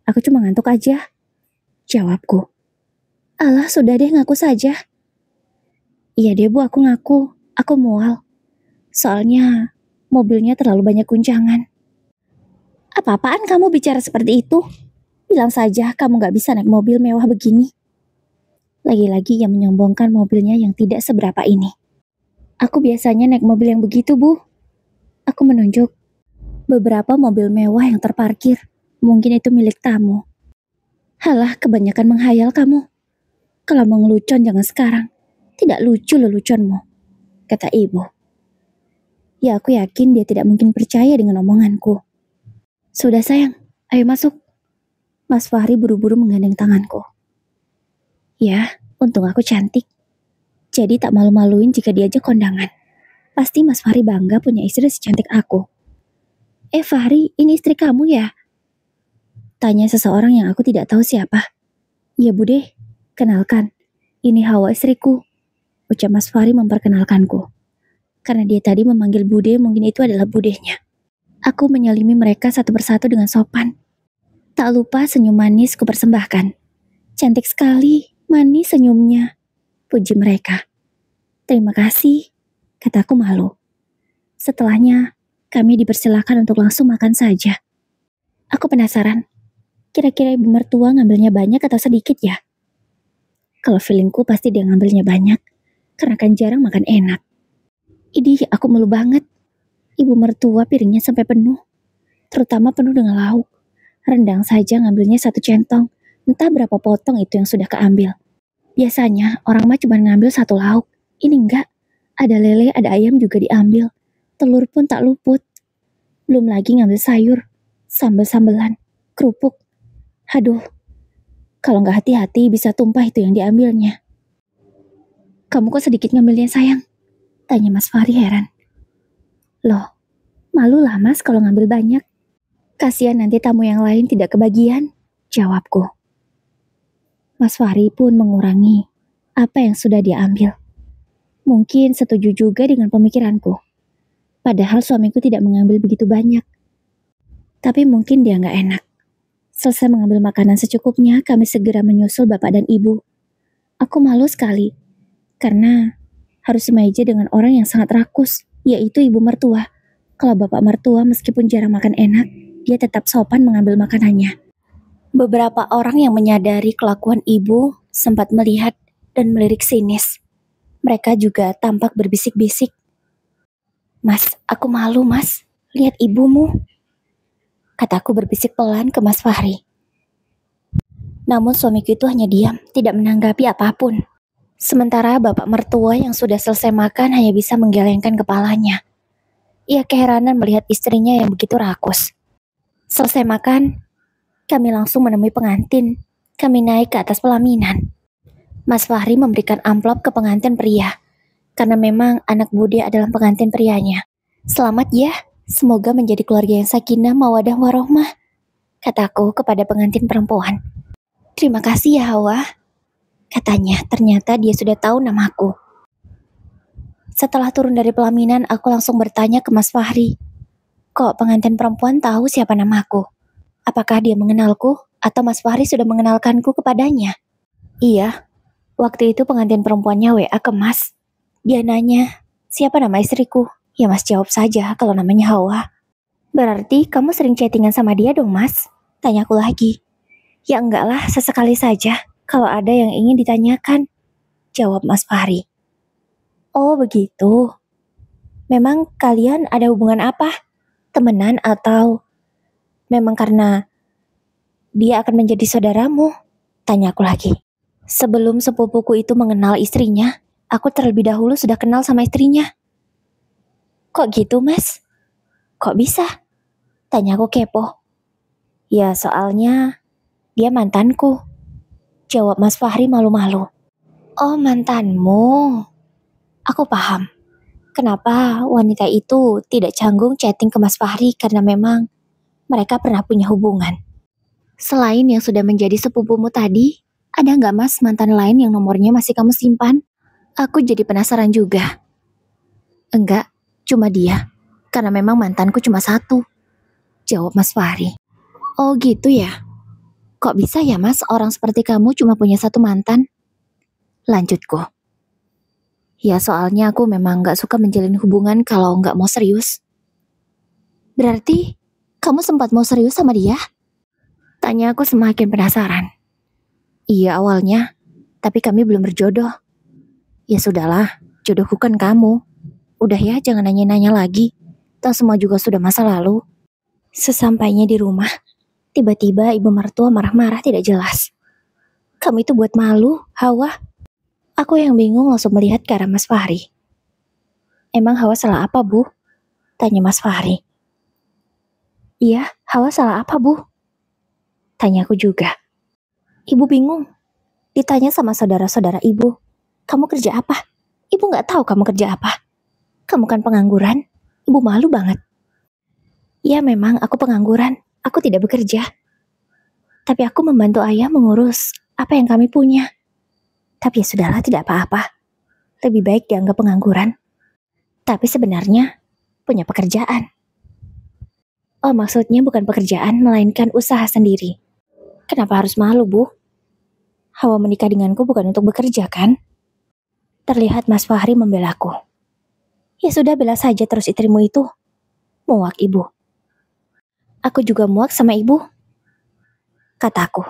Aku cuma ngantuk aja. Jawabku. Alah, sudah deh ngaku saja. Iya deh, Bu, aku ngaku. Aku mual. Soalnya mobilnya terlalu banyak guncangan. Apa-apaan kamu bicara seperti itu? Bilang saja kamu gak bisa naik mobil mewah begini. Lagi-lagi yang menyombongkan mobilnya yang tidak seberapa ini. Aku biasanya naik mobil yang begitu, Bu. Aku menunjuk beberapa mobil mewah yang terparkir. Mungkin itu milik tamu. Halah, kebanyakan menghayal kamu. Kalau mau ngelucon jangan sekarang. Tidak lucu leluconmu, kata ibu. Ya, aku yakin dia tidak mungkin percaya dengan omonganku. Sudah sayang, ayo masuk. Mas Fahri buru-buru menggandeng tanganku. Ya, untung aku cantik. Jadi tak malu-maluin jika diajak kondangan. Pasti Mas Fahri bangga punya istri secantik aku. Fahri, ini istri kamu ya? Tanya seseorang yang aku tidak tahu siapa. Ya Bude, kenalkan. Ini Hawa istriku. Ucap Mas Fahri memperkenalkanku. Karena dia tadi memanggil Bude, mungkin itu adalah budenya. Aku menyalimi mereka satu persatu dengan sopan. Tak lupa senyum manis kupersembahkan. Cantik sekali, manis senyumnya. Puji mereka. Terima kasih, kataku malu. Setelahnya, kami dipersilakan untuk langsung makan saja. Aku penasaran, kira-kira ibu mertua ngambilnya banyak atau sedikit ya? Kalau feelingku pasti dia ngambilnya banyak, karena kan jarang makan enak. Idih, aku malu banget. Ibu mertua piringnya sampai penuh, terutama penuh dengan lauk. Rendang saja ngambilnya 1 centong, entah berapa potong itu yang sudah keambil. Biasanya orang mah cuma ngambil 1 lauk, ini enggak. Ada lele, ada ayam juga diambil. Telur pun tak luput. Belum lagi ngambil sayur, sambal-sambelan, kerupuk. Aduh, kalau nggak hati-hati bisa tumpah itu yang diambilnya. Kamu kok sedikit ngambilnya sayang? Tanya Mas Fahri heran. Loh, malu lah Mas kalau ngambil banyak. Kasihan nanti tamu yang lain tidak kebagian, jawabku. Mas Fahri pun mengurangi apa yang sudah dia ambil. Mungkin setuju juga dengan pemikiranku. Padahal suamiku tidak mengambil begitu banyak. Tapi mungkin dia nggak enak. Selesai mengambil makanan secukupnya, kami segera menyusul bapak dan ibu. Aku malu sekali, karena harus semeja dengan orang yang sangat rakus, yaitu ibu mertua. Kalau bapak mertua meskipun jarang makan enak, dia tetap sopan mengambil makanannya. Beberapa orang yang menyadari kelakuan ibu sempat melihat dan melirik sinis. Mereka juga tampak berbisik-bisik. Mas, aku malu mas, lihat ibumu. Kataku berbisik pelan ke Mas Fahri. Namun suamiku itu hanya diam, tidak menanggapi apapun. Sementara bapak mertua yang sudah selesai makan hanya bisa menggelengkan kepalanya. Ia keheranan melihat istrinya yang begitu rakus. Selesai makan, kami langsung menemui pengantin. Kami naik ke atas pelaminan. Mas Fahri memberikan amplop ke pengantin pria, karena memang anak Bude adalah pengantin prianya. Selamat ya, semoga menjadi keluarga yang sakinah mawadah warohmah, kataku kepada pengantin perempuan. Terima kasih ya Hawa, katanya. Ternyata dia sudah tahu namaku. Setelah turun dari pelaminan, aku langsung bertanya ke Mas Fahri. Kok pengantin perempuan tahu siapa namaku? Apakah dia mengenalku atau Mas Fahri sudah mengenalkanku kepadanya? Iya, waktu itu pengantin perempuannya WA ke Mas. Dia nanya, siapa nama istriku? Ya Mas jawab saja kalau namanya Hawa. Berarti kamu sering chattingan sama dia dong Mas? Tanyaku lagi. Ya enggak lah, sesekali saja kalau ada yang ingin ditanyakan, jawab Mas Fahri. Oh begitu. Memang kalian ada hubungan apa? Temenan atau memang karena dia akan menjadi saudaramu? Tanyaku lagi. Sebelum sepupuku itu mengenal istrinya, aku terlebih dahulu sudah kenal sama istrinya. Kok gitu mas? Kok bisa? Tanyaku kepo. Ya soalnya dia mantanku, jawab Mas Fahri malu-malu. Oh mantanmu. Aku paham. Kenapa wanita itu tidak canggung chatting ke Mas Fahri karena memang mereka pernah punya hubungan. Selain yang sudah menjadi sepupumu tadi, ada nggak mas mantan lain yang nomornya masih kamu simpan? Aku jadi penasaran juga. Enggak, cuma dia. Karena memang mantanku cuma 1, jawab Mas Fahri. Oh gitu ya? Kok bisa ya mas orang seperti kamu cuma punya 1 mantan? Lanjutku. Ya soalnya aku memang gak suka menjalin hubungan kalau gak mau serius. Berarti kamu sempat mau serius sama dia? Tanya aku semakin penasaran. Iya awalnya, tapi kami belum berjodoh. Ya sudahlah, jodohku kan kamu. Udah ya, jangan nanya-nanya lagi. Toh semua juga sudah masa lalu. Sesampainya di rumah, tiba-tiba ibu mertua marah-marah tidak jelas. Kamu itu buat malu, Hawa. Aku yang bingung langsung melihat ke arah Mas Fahri. Emang Hawa salah apa, Bu? Tanya Mas Fahri. Iya, Hawa salah apa, Bu? Tanya aku juga. Ibu bingung. Ditanya sama saudara-saudara ibu, kamu kerja apa? Ibu gak tahu kamu kerja apa. Kamu kan pengangguran. Ibu malu banget. Ya memang aku pengangguran. Aku tidak bekerja. Tapi aku membantu ayah mengurus apa yang kami punya. Tapi ya sudahlah, tidak apa-apa. Lebih baik dianggap pengangguran. Tapi sebenarnya punya pekerjaan. Oh maksudnya bukan pekerjaan, melainkan usaha sendiri. Kenapa harus malu, Bu? Hawa menikah denganku bukan untuk bekerja, kan? Terlihat Mas Fahri membelaku. Ya sudah, bela saja terus istrimu itu. Muak ibu. Aku juga muak sama ibu. Kataku.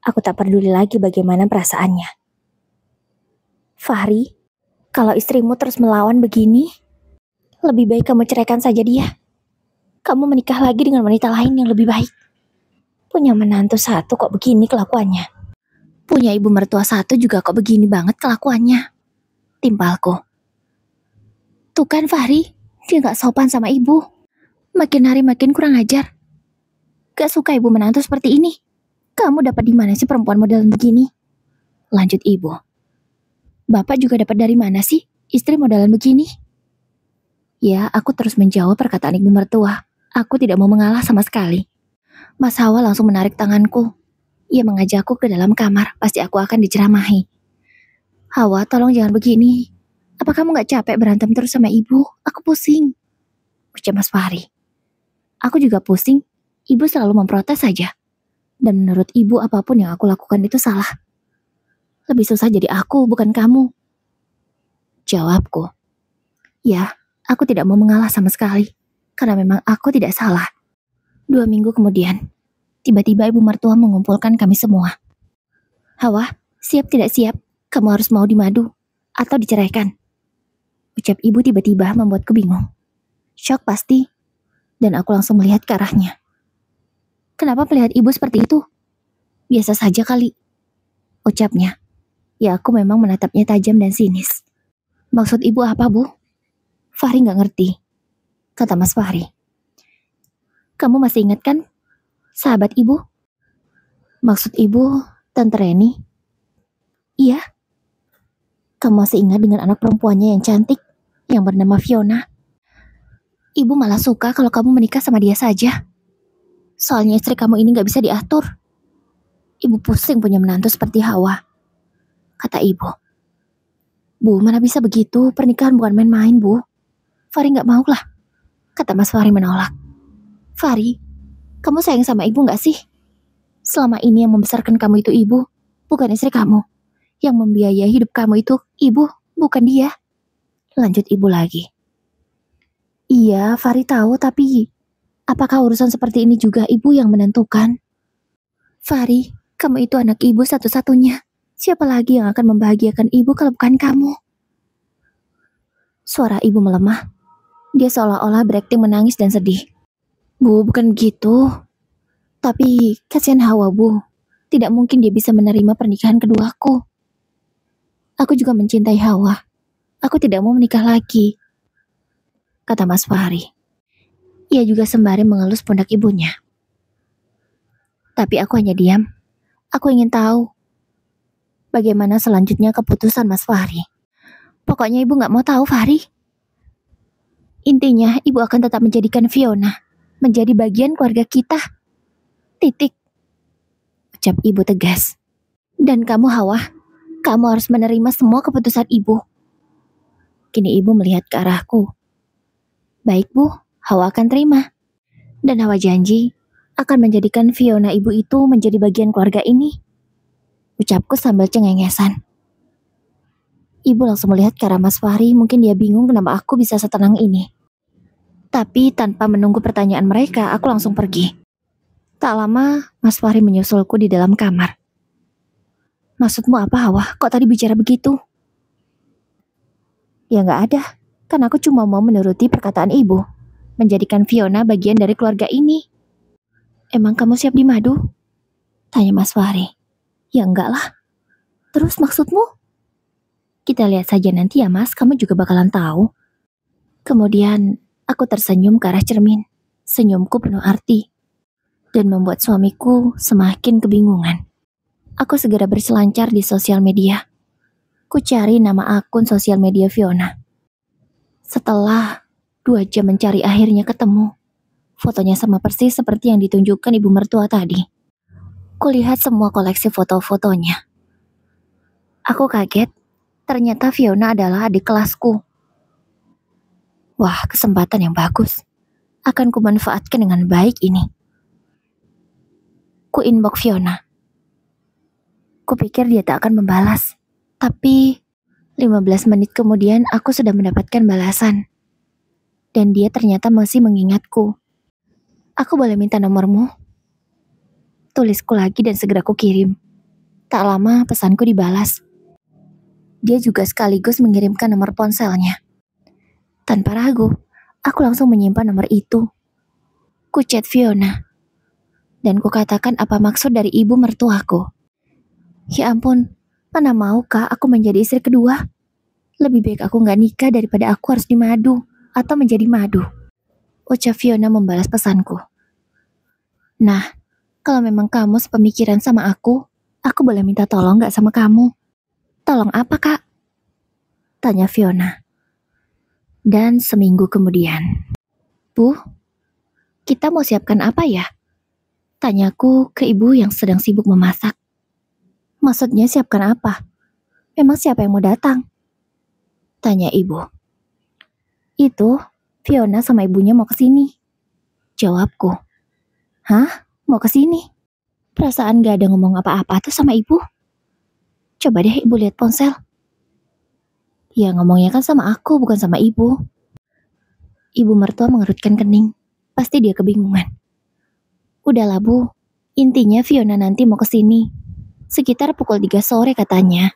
Aku tak peduli lagi bagaimana perasaannya. Fahri, kalau istrimu terus melawan begini, lebih baik kamu ceraikan saja dia. Kamu menikah lagi dengan wanita lain yang lebih baik. Punya menantu satu kok begini kelakuannya. Punya ibu mertua satu juga kok begini banget kelakuannya. Timpalku. Tuh kan Fahri, dia gak sopan sama ibu. Makin hari makin kurang ajar. Gak suka ibu menantu seperti ini. Kamu dapat di mana sih perempuan model begini? Lanjut ibu. Bapak juga dapat dari mana sih istri modelan begini? Ya, aku terus menjawab perkataan ibu mertua. Aku tidak mau mengalah sama sekali. Mas Hawa langsung menarik tanganku. Ia mengajakku ke dalam kamar, pasti aku akan diceramahi. Hawa, tolong jangan begini. Apa kamu gak capek berantem terus sama ibu? Aku pusing. Ucap Mas Fahri. Aku juga pusing. Ibu selalu memprotes saja. Dan menurut ibu apapun yang aku lakukan itu salah. Lebih susah jadi aku, bukan kamu. Jawabku. Ya, aku tidak mau mengalah sama sekali. Karena memang aku tidak salah. 2 minggu kemudian, tiba-tiba ibu mertua mengumpulkan kami semua. Hawa, siap tidak siap, kamu harus mau dimadu atau diceraikan. Ucap ibu tiba-tiba membuatku bingung. Syok pasti, dan aku langsung melihat ke arahnya. Kenapa melihat ibu seperti itu? Biasa saja kali, ucapnya. Ya aku memang menatapnya tajam dan sinis. Maksud ibu apa, Bu? Fahri gak ngerti, kata Mas Fahri. Kamu masih ingat kan, sahabat ibu? Maksud ibu, Tante Reni? Iya. Kamu masih ingat dengan anak perempuannya yang cantik, yang bernama Fiona? Ibu malah suka kalau kamu menikah sama dia saja. Soalnya istri kamu ini gak bisa diatur. Ibu pusing punya menantu seperti Hawa, kata ibu. Bu, mana bisa begitu, pernikahan bukan main-main, Bu. Fahri gak mau lah, kata Mas Fahri menolak. Fahri, kamu sayang sama ibu gak sih? Selama ini yang membesarkan kamu itu ibu, bukan istri kamu. Yang membiayai hidup kamu itu ibu, bukan dia. Lanjut ibu lagi. Iya, Fahri tahu, tapi apakah urusan seperti ini juga ibu yang menentukan? Fahri, kamu itu anak ibu satu-satunya. Siapa lagi yang akan membahagiakan ibu kalau bukan kamu? Suara ibu melemah. Dia seolah-olah berakting menangis dan sedih. Bu, bukan begitu. Tapi kasihan Hawa, Bu. Tidak mungkin dia bisa menerima pernikahan keduaku. Aku juga mencintai Hawa. Aku tidak mau menikah lagi, kata Mas Fahri. Ia juga sembari mengelus pundak ibunya. Tapi aku hanya diam. Aku ingin tahu bagaimana selanjutnya keputusan Mas Fahri. Pokoknya ibu gak mau tahu, Fahri. Intinya ibu akan tetap menjadikan Fiona menjadi bagian keluarga kita. Titik. Ucap ibu tegas. Dan kamu Hawa, kamu harus menerima semua keputusan ibu. Kini ibu melihat ke arahku. Baik Bu, Hawa akan terima. Dan Hawa janji akan menjadikan Fiona ibu itu menjadi bagian keluarga ini. Ucapku sambil cengengesan. Ibu langsung melihat ke arah Mas Fahri, mungkin dia bingung kenapa aku bisa setenang ini. Tapi tanpa menunggu pertanyaan mereka, aku langsung pergi. Tak lama, Mas Fahri menyusulku di dalam kamar. Maksudmu apa, Hawa? Kok tadi bicara begitu? Ya nggak ada, kan aku cuma mau menuruti perkataan ibu, menjadikan Fiona bagian dari keluarga ini. Emang kamu siap dimadu? Tanya Mas Fahri. Ya enggak lah. Terus maksudmu? Kita lihat saja nanti ya Mas, kamu juga bakalan tahu. Kemudian aku tersenyum ke arah cermin. Senyumku penuh arti dan membuat suamiku semakin kebingungan. Aku segera berselancar di sosial media. Ku cari nama akun sosial media Fiona. Setelah 2 jam mencari akhirnya ketemu. Fotonya sama persis seperti yang ditunjukkan ibu mertua tadi. Kulihat semua koleksi foto-fotonya. Aku kaget, ternyata Fiona adalah adik kelasku. Wah, kesempatan yang bagus. Akan kumanfaatkan dengan baik ini. Ku inbox Fiona. Kupikir dia tak akan membalas. Tapi 15 menit kemudian aku sudah mendapatkan balasan. Dan dia ternyata masih mengingatku. Aku boleh minta nomormu? Tulisku lagi dan segera ku kirim. Tak lama pesanku dibalas. Dia juga sekaligus mengirimkan nomor ponselnya. Tanpa ragu, aku langsung menyimpan nomor itu. Ku chat Fiona. Dan ku katakan apa maksud dari ibu mertuaku. Ya ampun, mana mau kak aku menjadi istri kedua? Lebih baik aku gak nikah daripada aku harus dimadu atau menjadi madu. Ucap Fiona membalas pesanku. Nah, kalau memang kamu sepemikiran sama aku boleh minta tolong gak sama kamu? Tolong apa kak? Tanya Fiona. Dan seminggu kemudian. Bu, kita mau siapkan apa ya? Tanyaku ke ibu yang sedang sibuk memasak. Maksudnya siapkan apa? Memang siapa yang mau datang? Tanya ibu. Itu, Fiona sama ibunya mau kesini. Jawabku. Hah? Mau kesini? Perasaan gak ada ngomong apa-apa tuh sama ibu. Coba deh ibu lihat ponsel. Ya ngomongnya kan sama aku, bukan sama ibu. Ibu mertua mengerutkan kening. Pasti dia kebingungan. Udahlah bu, intinya Fiona nanti mau kesini. Sekitar pukul 3 sore katanya.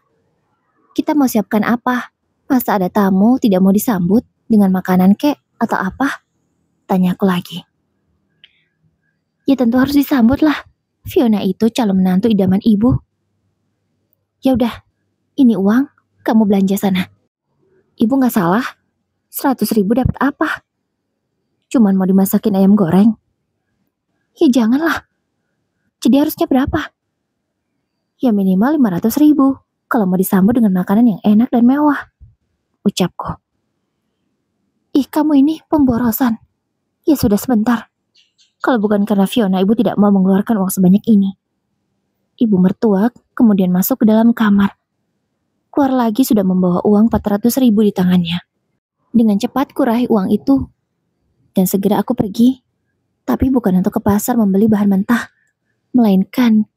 Kita mau siapkan apa? Masa ada tamu tidak mau disambut dengan makanan kek atau apa? Tanya aku lagi. Ya tentu harus disambut lah. Fiona itu calon menantu idaman ibu. Ya udah, ini uang, kamu belanja sana. Ibu gak salah, 100.000 dapat apa? Cuman mau dimasakin ayam goreng. Ya janganlah. Jadi harusnya berapa? Ya minimal 500.000 kalau mau disambut dengan makanan yang enak dan mewah. Ucapku. Ih kamu ini pemborosan. Ya sudah sebentar. Kalau bukan karena Fiona, ibu tidak mau mengeluarkan uang sebanyak ini. Ibu mertua kemudian masuk ke dalam kamar. Keluar lagi sudah membawa uang 400.000 di tangannya. Dengan cepat kurahi uang itu. Dan segera aku pergi. Tapi bukan untuk ke pasar membeli bahan mentah. Melainkan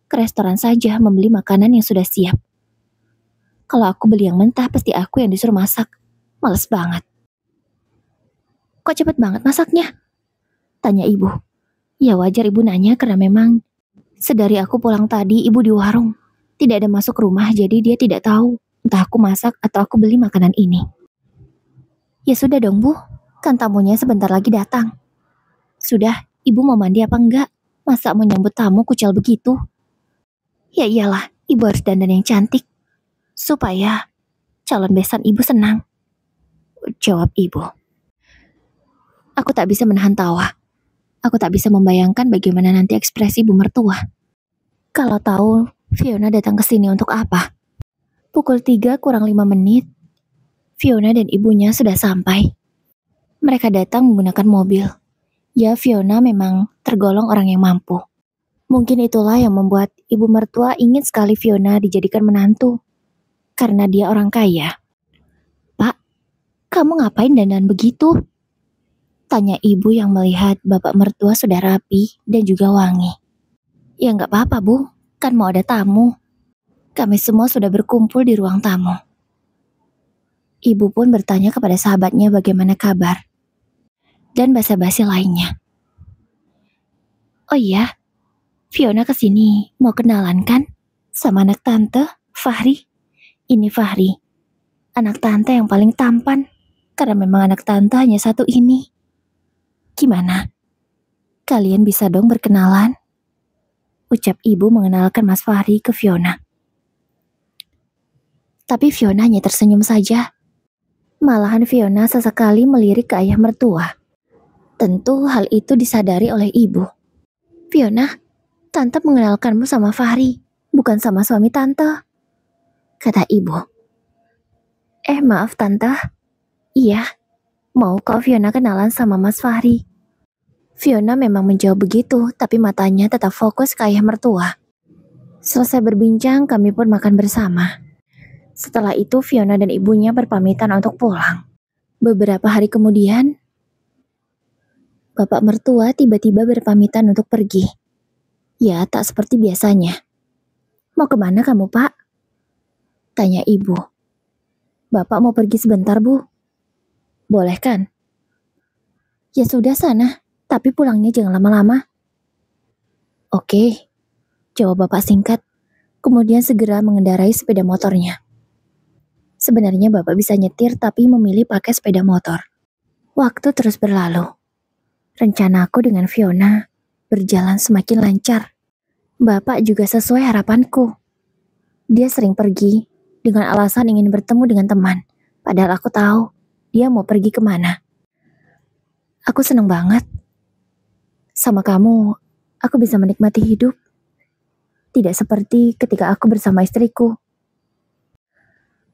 ke restoran saja membeli makanan yang sudah siap. Kalau aku beli yang mentah pasti aku yang disuruh masak. Males banget. Kok cepet banget masaknya? Tanya ibu. Ya wajar ibu nanya karena memang sedari aku pulang tadi ibu di warung. Tidak ada masuk rumah jadi dia tidak tahu entah aku masak atau aku beli makanan ini. Ya sudah dong bu, kan tamunya sebentar lagi datang. Sudah, ibu mau mandi apa enggak? Masa mau nyambut tamu kucel begitu? Ya iyalah, ibu harus dandan yang cantik. Supaya calon besan ibu senang. Jawab ibu. Aku tak bisa menahan tawa. Aku tak bisa membayangkan bagaimana nanti ekspresi ibu mertua. Kalau tahu Fiona datang ke sini untuk apa? Pukul 3 kurang 5 menit, Fiona dan ibunya sudah sampai. Mereka datang menggunakan mobil. Ya, Fiona memang tergolong orang yang mampu. Mungkin itulah yang membuat ibu mertua ingin sekali Fiona dijadikan menantu. Karena dia orang kaya. Pak, kamu ngapain dandan begitu? Tanya ibu yang melihat bapak mertua sudah rapi dan juga wangi. Ya nggak apa-apa bu, kan mau ada tamu. Kami semua sudah berkumpul di ruang tamu. Ibu pun bertanya kepada sahabatnya bagaimana kabar, dan basa-basi lainnya. Oh iya, Fiona kesini mau kenalan kan? Sama anak tante, Fahri. Ini Fahri, anak tante yang paling tampan. Karena memang anak tante hanya satu ini. Gimana? Kalian bisa dong berkenalan? Ucap ibu mengenalkan Mas Fahri ke Fiona. Tapi Fiona hanya tersenyum saja. Malahan Fiona sesekali melirik ke ayah mertua. Tentu hal itu disadari oleh ibu. Fiona, tante mengenalkanmu sama Fahri, bukan sama suami tante, kata ibu. Maaf tante. Iya, mau kok Fiona kenalan sama Mas Fahri. Fiona memang menjawab begitu, tapi matanya tetap fokus ke ayah mertua. Selesai berbincang, kami pun makan bersama. Setelah itu Fiona dan ibunya berpamitan untuk pulang. Beberapa hari kemudian, bapak mertua tiba-tiba berpamitan untuk pergi. Ya, tak seperti biasanya. Mau kemana kamu, Pak? Tanya ibu. Bapak mau pergi sebentar, Bu. Boleh kan? Ya sudah sana, tapi pulangnya jangan lama-lama. Oke, jawab bapak singkat, kemudian segera mengendarai sepeda motornya. Sebenarnya bapak bisa nyetir tapi memilih pakai sepeda motor. Waktu terus berlalu. Rencanaku dengan Fiona berjalan semakin lancar. Bapak juga sesuai harapanku. Dia sering pergi dengan alasan ingin bertemu dengan teman. Padahal aku tahu dia mau pergi kemana. Aku senang banget. Sama kamu, aku bisa menikmati hidup. Tidak seperti ketika aku bersama istriku.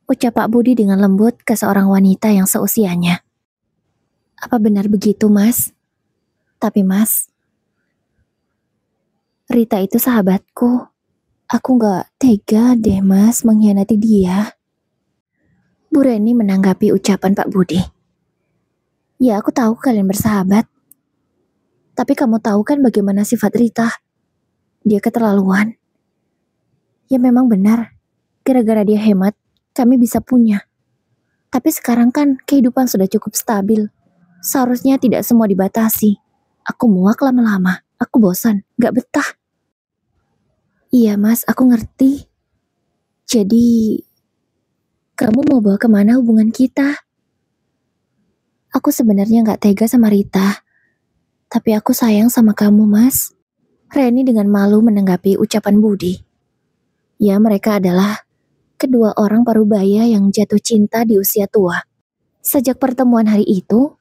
Ucap Pak Budi dengan lembut ke seorang wanita yang seusianya. Apa benar begitu, Mas? Tapi Mas, Rita itu sahabatku. Aku gak tega deh, Mas, mengkhianati dia. Bu Reni menanggapi ucapan Pak Budi. Ya, aku tahu kalian bersahabat. Tapi kamu tahu kan bagaimana sifat Rita? Dia keterlaluan. Ya memang benar, gara-gara dia hemat, kami bisa punya. Tapi sekarang kan kehidupan sudah cukup stabil. Seharusnya tidak semua dibatasi. Aku muak lama-lama. Aku bosan, gak betah. Iya Mas, aku ngerti. Jadi, kamu mau bawa kemana hubungan kita? Aku sebenarnya gak tega sama Rita. Tapi aku sayang sama kamu, Mas. Reni dengan malu menanggapi ucapan Budi. Ya, mereka adalah kedua orang parubaya yang jatuh cinta di usia tua. Sejak pertemuan hari itu,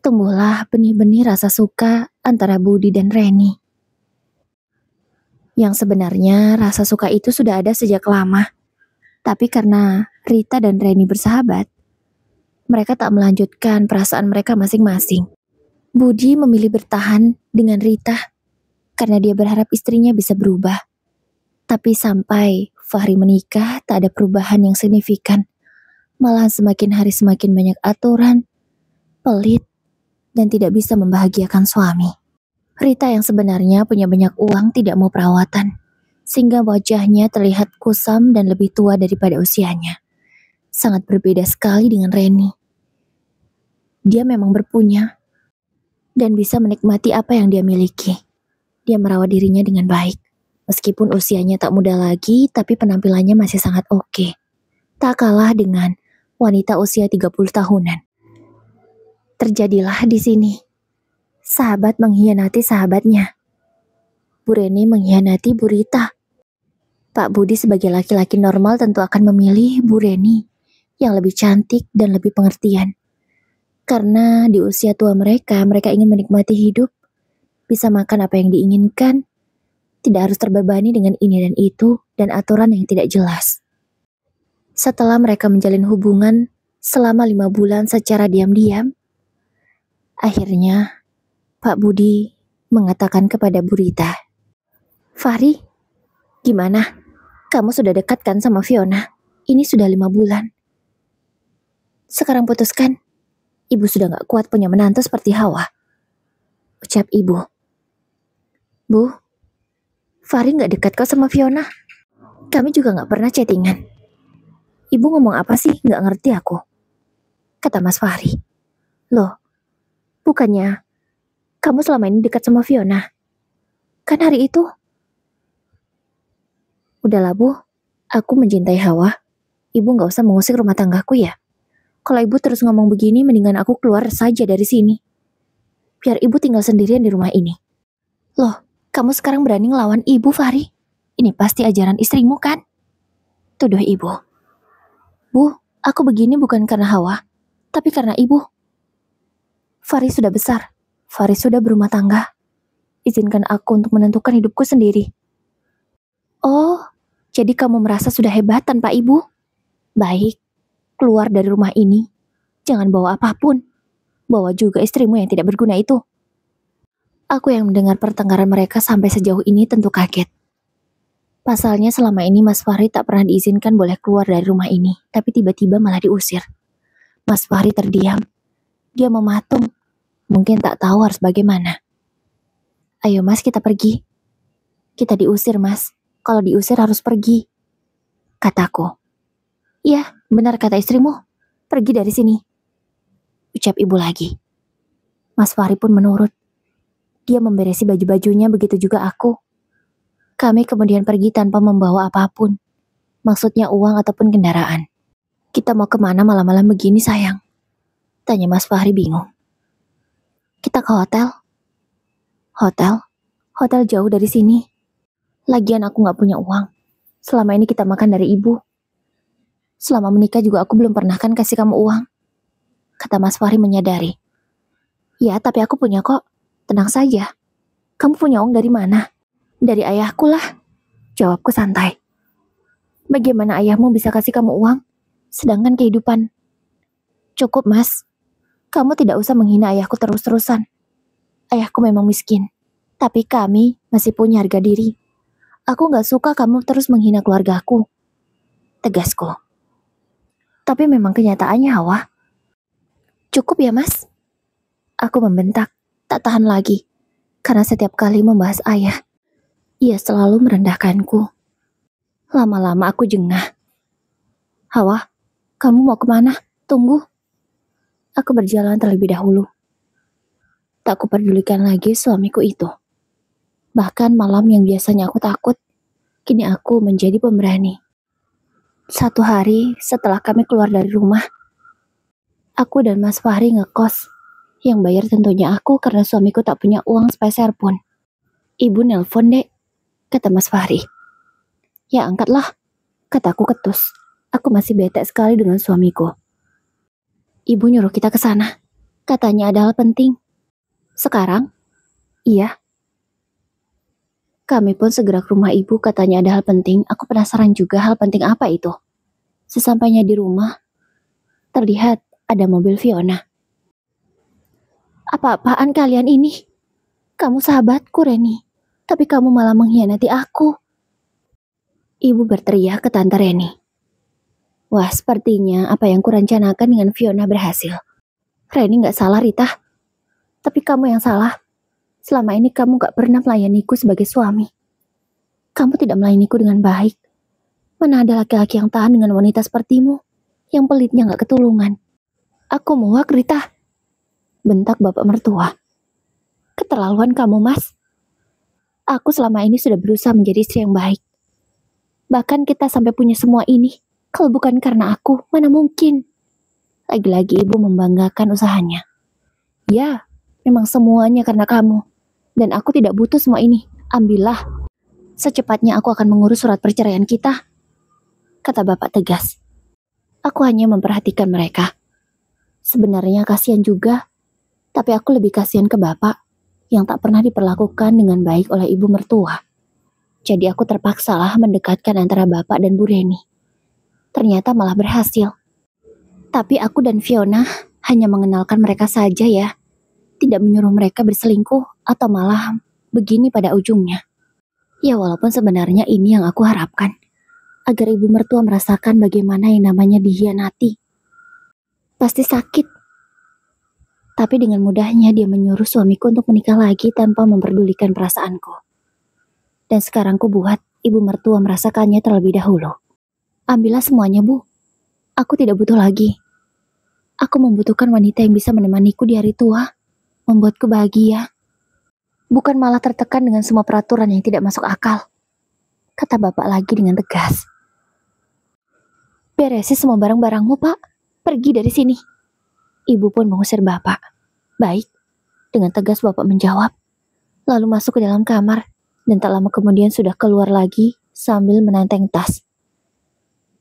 tumbuhlah benih-benih rasa suka antara Budi dan Reni. Yang sebenarnya rasa suka itu sudah ada sejak lama. Tapi karena Rita dan Reni bersahabat, mereka tak melanjutkan perasaan mereka masing-masing. Budi memilih bertahan dengan Rita karena dia berharap istrinya bisa berubah. Tapi sampai Fahri menikah, tak ada perubahan yang signifikan. Malahan semakin hari semakin banyak aturan, pelit, dan tidak bisa membahagiakan suami. Rita yang sebenarnya punya banyak uang tidak mau perawatan, sehingga wajahnya terlihat kusam dan lebih tua daripada usianya. Sangat berbeda sekali dengan Reni. Dia memang berpunya, dan bisa menikmati apa yang dia miliki. Dia merawat dirinya dengan baik. Meskipun usianya tak muda lagi, tapi penampilannya masih sangat oke. Tak kalah dengan wanita usia 30 tahunan. Terjadilah di sini. Sahabat mengkhianati sahabatnya. Bu Reni mengkhianati Bu Rita. Pak Budi sebagai laki-laki normal tentu akan memilih Bu Reni yang lebih cantik dan lebih pengertian. Karena di usia tua mereka ingin menikmati hidup, bisa makan apa yang diinginkan, tidak harus terbebani dengan ini dan itu, dan aturan yang tidak jelas. Setelah mereka menjalin hubungan selama 5 bulan secara diam-diam, akhirnya Pak Budi mengatakan kepada Bu Rita, Fahri, gimana? Kamu sudah dekat kan sama Fiona? Ini sudah 5 bulan. Sekarang putuskan. Ibu sudah gak kuat punya menantu seperti Hawa. Ucap ibu. Bu, Fahri gak dekat kok sama Fiona. Kami juga gak pernah chattingan. Ibu ngomong apa sih? Gak ngerti aku. kata Mas Fahri. Loh, bukannya kamu selama ini dekat sama Fiona? Kan hari itu? Udahlah Bu, aku mencintai Hawa. Ibu gak usah mengusik rumah tanggaku ya. Kalau ibu terus ngomong begini, mendingan aku keluar saja dari sini. Biar ibu tinggal sendirian di rumah ini. Loh, kamu sekarang berani ngelawan ibu, Fahri? Ini pasti ajaran istrimu kan? Tuduh ibu. Bu, aku begini bukan karena Hawa, tapi karena ibu. Fahri sudah besar. Fahri sudah berumah tangga. Izinkan aku untuk menentukan hidupku sendiri. Oh, jadi kamu merasa sudah hebat tanpa ibu? Baik, keluar dari rumah ini. Jangan bawa apapun. Bawa juga istrimu yang tidak berguna itu. Aku yang mendengar pertengkaran mereka sampai sejauh ini tentu kaget. Pasalnya selama ini Mas Fahri tak pernah diizinkan boleh keluar dari rumah ini, tapi tiba-tiba malah diusir. Mas Fahri terdiam. Dia mematung. Mungkin tak tahu harus bagaimana. Ayo Mas, kita pergi. Kita diusir Mas. Kalau diusir harus pergi. Kataku. Iya, benar kata istrimu. Pergi dari sini. Ucap ibu lagi. Mas Fahri pun menurut. Dia memberesi baju-bajunya, begitu juga aku. Kami kemudian pergi tanpa membawa apapun. Maksudnya uang ataupun kendaraan. Kita mau kemana malam-malam begini sayang? Tanya Mas Fahri bingung. Kita ke hotel. Hotel? Hotel jauh dari sini. Lagian aku gak punya uang. Selama ini kita makan dari ibu. Selama menikah juga aku belum pernah kan kasih kamu uang. Kata Mas Fahri menyadari. Ya, tapi aku punya kok. Tenang saja. Kamu punya uang dari mana? Dari ayahku lah. Jawabku santai. Bagaimana ayahmu bisa kasih kamu uang? Sedangkan kehidupan. Cukup Mas. Kamu tidak usah menghina ayahku terus-terusan. Ayahku memang miskin. Tapi kami masih punya harga diri. Aku gak suka kamu terus menghina keluargaku. Tegasku. Tapi memang kenyataannya Hawa. Cukup ya Mas? Aku membentak. Tak tahan lagi. Karena setiap kali membahas ayah, ia selalu merendahkanku. Lama-lama aku jengah. Hawa, kamu mau kemana? Tunggu. Aku berjalan terlebih dahulu. Tak kuperdulikan lagi suamiku itu. Bahkan malam yang biasanya aku takut, kini aku menjadi pemberani. Satu hari setelah kami keluar dari rumah, aku dan Mas Fahri ngekos. Yang bayar tentunya aku karena suamiku tak punya uang sepeser pun. Ibu nelpon dek, kata Mas Fahri. Ya angkatlah, kataku ketus. Aku masih bete sekali dengan suamiku. Ibu nyuruh kita ke sana. Katanya ada hal penting. Sekarang? Iya. Kami pun segera ke rumah ibu, katanya ada hal penting. Aku penasaran juga hal penting apa itu. Sesampainya di rumah, terlihat ada mobil Fiona. Apa-apaan kalian ini? Kamu sahabatku, Reni. Tapi kamu malah mengkhianati aku. Ibu berteriak ke Tante Reni. Wah, sepertinya apa yang kurencanakan dengan Fiona berhasil. Reni gak salah, Rita. Tapi kamu yang salah. Selama ini kamu gak pernah melayaniku sebagai suami. Kamu tidak melayaniku dengan baik. Mana ada laki-laki yang tahan dengan wanita sepertimu, yang pelitnya gak ketulungan. Aku muak, Rita. Bentak bapak mertua. Keterlaluan kamu, Mas. Aku selama ini sudah berusaha menjadi istri yang baik. Bahkan kita sampai punya semua ini. Kalau bukan karena aku, mana mungkin. Lagi-lagi ibu membanggakan usahanya. Ya, memang semuanya karena kamu. Dan aku tidak butuh semua ini. Ambillah. Secepatnya aku akan mengurus surat perceraian kita. Kata bapak tegas. Aku hanya memperhatikan mereka. Sebenarnya kasihan juga. Tapi aku lebih kasihan ke bapak yang tak pernah diperlakukan dengan baik oleh ibu mertua. Jadi aku terpaksalah mendekatkan antara bapak dan Bu Reni. Ternyata malah berhasil. Tapi aku dan Fiona hanya mengenalkan mereka saja ya. Tidak menyuruh mereka berselingkuh atau malah begini pada ujungnya. Ya walaupun sebenarnya ini yang aku harapkan. Agar ibu mertua merasakan bagaimana yang namanya dikhianati. Pasti sakit. Tapi dengan mudahnya dia menyuruh suamiku untuk menikah lagi tanpa memperdulikan perasaanku. Dan sekarang ku buat ibu mertua merasakannya terlebih dahulu. Ambillah semuanya, Bu. Aku tidak butuh lagi. Aku membutuhkan wanita yang bisa menemaniku di hari tua, membuatku bahagia. Bukan malah tertekan dengan semua peraturan yang tidak masuk akal. Kata bapak lagi dengan tegas. Beresi semua barang-barangmu, Pak. Pergi dari sini. Ibu pun mengusir bapak. Baik. Dengan tegas bapak menjawab. Lalu masuk ke dalam kamar. Dan tak lama kemudian sudah keluar lagi sambil menenteng tas.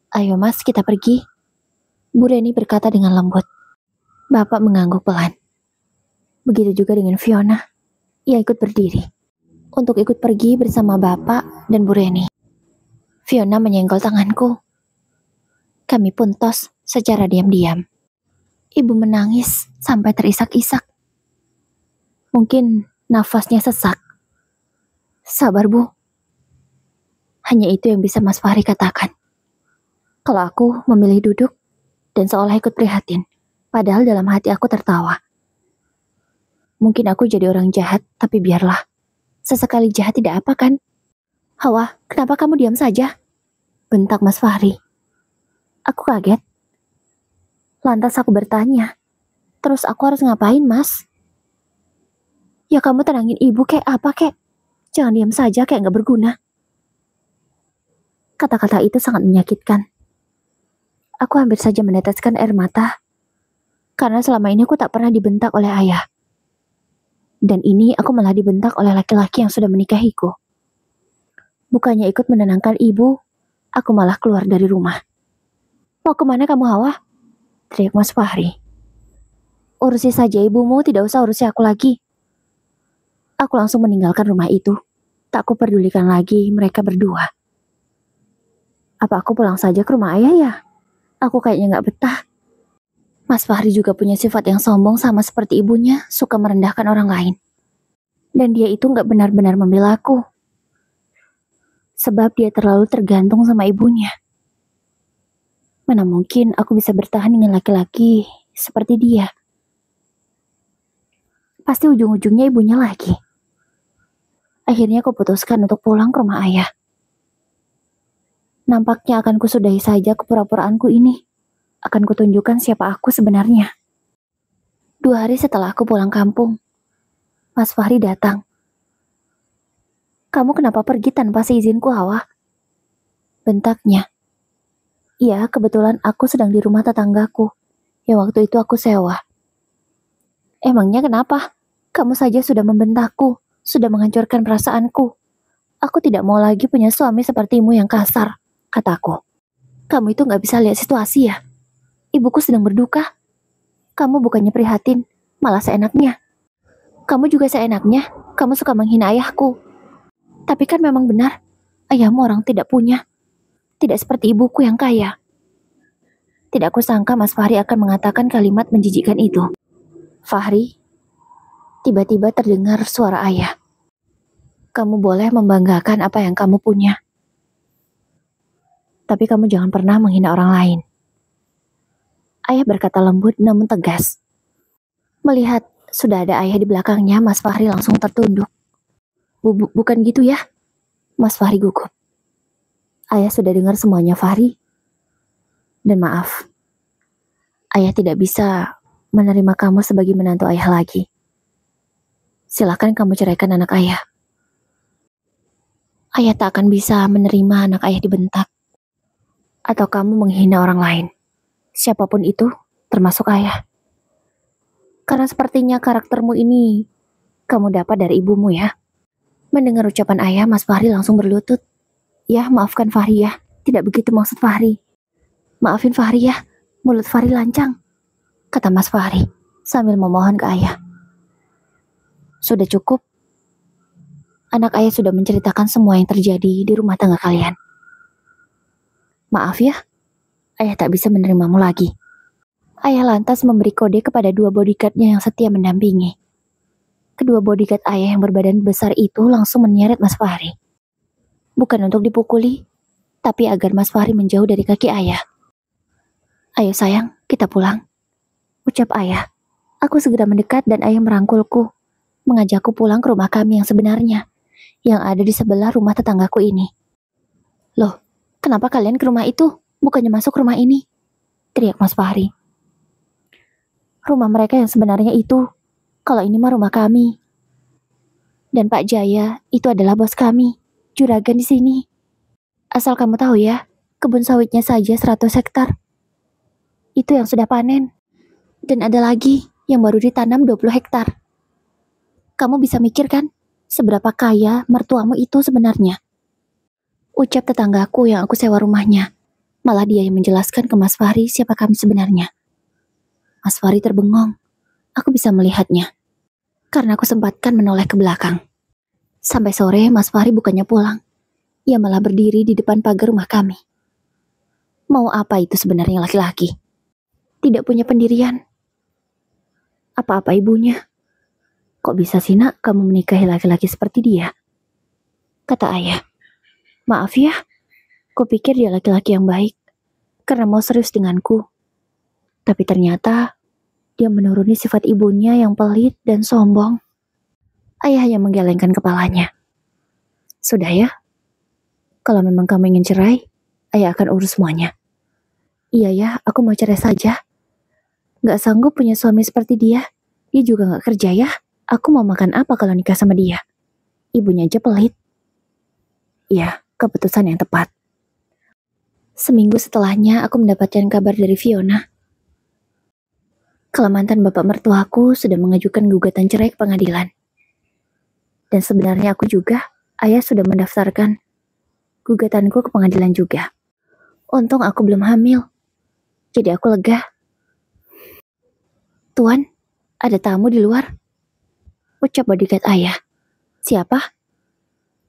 Ayo mas, kita pergi. Bu Reni berkata dengan lembut. Bapak mengangguk pelan. Begitu juga dengan Fiona. Ia ikut berdiri. Untuk ikut pergi bersama bapak dan Bu Reni. Fiona menyenggol tanganku. Kami pun tos secara diam-diam. Ibu menangis sampai terisak-isak. Mungkin nafasnya sesak. Sabar, Bu. Hanya itu yang bisa Mas Fahri katakan. Kalau aku memilih duduk dan seolah ikut prihatin, padahal dalam hati aku tertawa. Mungkin aku jadi orang jahat, tapi biarlah. Sesekali jahat tidak apa kan? Hawa, kenapa kamu diam saja? Bentak Mas Fahri. Aku kaget. Lantas aku bertanya, terus aku harus ngapain, Mas? Ya kamu tenangin ibu kek apa kek? Jangan diam saja kayak gak berguna. Kata-kata itu sangat menyakitkan. Aku hampir saja meneteskan air mata. Karena selama ini aku tak pernah dibentak oleh ayah. Dan ini aku malah dibentak oleh laki-laki yang sudah menikahiku. Bukannya ikut menenangkan ibu, aku malah keluar dari rumah. Mau kemana kamu, Hawa? Teriak Mas Fahri. Urusi saja ibumu, tidak usah urusi aku lagi. Aku langsung meninggalkan rumah itu. Tak kuperdulikan lagi mereka berdua. Apa aku pulang saja ke rumah ayah ya? Aku kayaknya gak betah. Mas Fahri juga punya sifat yang sombong sama seperti ibunya, suka merendahkan orang lain. Dan dia itu gak benar-benar membela aku. Sebab dia terlalu tergantung sama ibunya. Mana mungkin aku bisa bertahan dengan laki-laki seperti dia. Pasti ujung-ujungnya ibunya lagi. Akhirnya aku putuskan untuk pulang ke rumah ayah. Nampaknya akan kusudahi saja kepura-puraanku ini. Akan kutunjukkan siapa aku sebenarnya. 2 hari setelah aku pulang kampung, Mas Fahri datang. Kamu kenapa pergi tanpa seizinku, Hawa? Bentaknya. Iya, kebetulan aku sedang di rumah tetanggaku, yang waktu itu aku sewa. Emangnya kenapa? Kamu saja sudah membentakku, sudah menghancurkan perasaanku. Aku tidak mau lagi punya suami sepertimu yang kasar, kataku. Kamu itu gak bisa lihat situasi ya? Ibuku sedang berduka. Kamu bukannya prihatin, malah seenaknya. Kamu juga seenaknya, kamu suka menghina ayahku. Tapi kan memang benar, ayahmu orang tidak punya. Tidak seperti ibuku yang kaya. Tidak kusangka Mas Fahri akan mengatakan kalimat menjijikkan itu. Fahri, tiba-tiba terdengar suara ayah. Kamu boleh membanggakan apa yang kamu punya. Tapi kamu jangan pernah menghina orang lain. Ayah berkata lembut namun tegas. Melihat sudah ada ayah di belakangnya, Mas Fahri langsung tertunduk. Bukan gitu ya, Mas Fahri gugup. Ayah sudah dengar semuanya, Fahri. Dan maaf, ayah tidak bisa menerima kamu sebagai menantu ayah lagi. Silakan kamu ceraikan anak ayah. Ayah tak akan bisa menerima anak ayah dibentak. Atau kamu menghina orang lain. Siapapun itu, termasuk ayah. Karena sepertinya karaktermu ini kamu dapat dari ibumu ya. Mendengar ucapan ayah, Mas Fahri langsung berlutut. Ya, maafkan Fahri ya. Tidak begitu maksud Fahri. Maafin Fahri ya, mulut Fahri lancang, kata Mas Fahri sambil memohon ke ayah. Sudah cukup. Anak ayah sudah menceritakan semua yang terjadi di rumah tangga kalian. Maaf ya, ayah tak bisa menerimamu lagi. Ayah lantas memberi kode kepada 2 bodyguardnya yang setia mendampingi. Kedua bodyguard ayah yang berbadan besar itu langsung menyeret Mas Fahri. Bukan untuk dipukuli, tapi agar Mas Fahri menjauh dari kaki ayah. Ayo sayang, kita pulang. Ucap ayah. Aku segera mendekat dan ayah merangkulku, mengajakku pulang ke rumah kami yang sebenarnya, yang ada di sebelah rumah tetanggaku ini. Loh, kenapa kalian ke rumah itu? Bukannya masuk rumah ini? Teriak Mas Fahri. Rumah mereka yang sebenarnya itu. Kalau ini mah rumah kami. Dan Pak Jaya itu adalah bos kami, juragan di sini. Asal kamu tahu ya, kebun sawitnya saja 100 hektar. Itu yang sudah panen. Dan ada lagi yang baru ditanam 20 hektar. Kamu bisa mikir kan, seberapa kaya mertuamu itu sebenarnya? Ucap tetanggaku yang aku sewa rumahnya. Malah dia yang menjelaskan ke Mas Fahri siapa kami sebenarnya. Mas Fahri terbengong. Aku bisa melihatnya. Karena aku sempatkan menoleh ke belakang. Sampai sore Mas Fahri bukannya pulang. Ia malah berdiri di depan pagar rumah kami. Mau apa itu sebenarnya laki-laki? Tidak punya pendirian. Apa-apa ibunya? Kok bisa sih nak kamu menikahi laki-laki seperti dia? Kata ayah. Maaf ya, kupikir dia laki-laki yang baik. Karena mau serius denganku. Tapi ternyata dia menuruni sifat ibunya yang pelit dan sombong. Ayah hanya menggelengkan kepalanya. Sudah ya, kalau memang kamu ingin cerai, ayah akan urus semuanya. Iya ya, aku mau cerai saja. Gak sanggup punya suami seperti dia. Dia juga gak kerja ya. Aku mau makan apa kalau nikah sama dia? Ibunya aja pelit. Iya, keputusan yang tepat. Seminggu setelahnya aku mendapatkan kabar dari Fiona. Kalau mantan bapak mertuaku sudah mengajukan gugatan cerai ke pengadilan. Dan sebenarnya aku juga, ayah sudah mendaftarkan gugatanku ke pengadilan juga. Untung aku belum hamil. Jadi aku lega. Tuan, ada tamu di luar. Ucap bodyguard ayah. Siapa?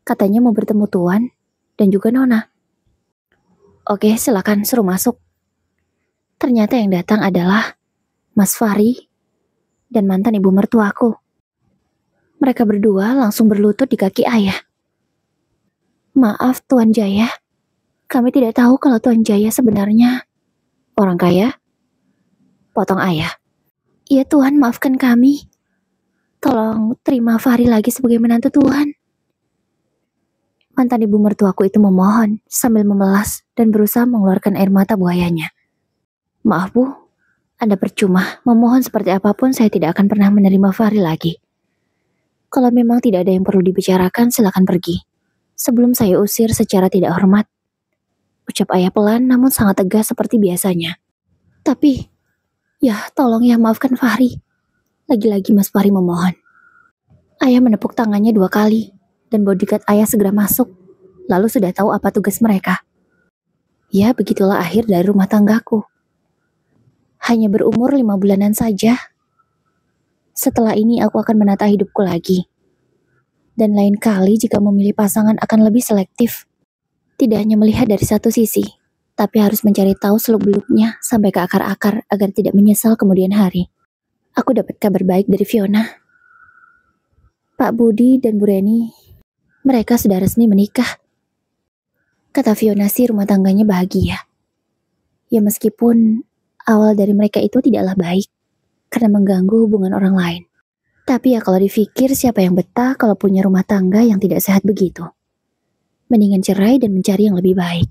Katanya mau bertemu Tuan dan juga Nona. Oke, silakan suruh masuk. Ternyata yang datang adalah Mas Fahri dan mantan ibu mertuaku. Mereka berdua langsung berlutut di kaki ayah. Maaf Tuan Jaya, kami tidak tahu kalau Tuan Jaya sebenarnya orang kaya. Potong ayah. Iya Tuan, maafkan kami. Tolong terima Fahri lagi sebagai menantu Tuan. Mantan ibu mertuaku itu memohon sambil memelas dan berusaha mengeluarkan air mata buayanya. Maaf Bu, Anda percuma. Memohon seperti apapun saya tidak akan pernah menerima Fahri lagi. Kalau memang tidak ada yang perlu dibicarakan, silakan pergi. Sebelum saya usir secara tidak hormat. Ucap ayah pelan namun sangat tegas seperti biasanya. Tapi, ya tolong ya maafkan Fahri. Lagi-lagi Mas Fahri memohon. Ayah menepuk tangannya 2 kali, dan bodyguard ayah segera masuk. Lalu sudah tahu apa tugas mereka. Ya, begitulah akhir dari rumah tanggaku. Hanya berumur 5 bulanan saja. Setelah ini aku akan menata hidupku lagi. Dan lain kali jika memilih pasangan akan lebih selektif. Tidak hanya melihat dari satu sisi, tapi harus mencari tahu seluk-beluknya sampai ke akar-akar agar tidak menyesal kemudian hari. Aku dapat kabar baik dari Fiona. Pak Budi dan Bu Reni, mereka sudah resmi menikah. Kata Fiona sih rumah tangganya bahagia. Ya meskipun awal dari mereka itu tidaklah baik, karena mengganggu hubungan orang lain. Tapi ya kalau dipikir siapa yang betah kalau punya rumah tangga yang tidak sehat begitu. Mendingan cerai dan mencari yang lebih baik.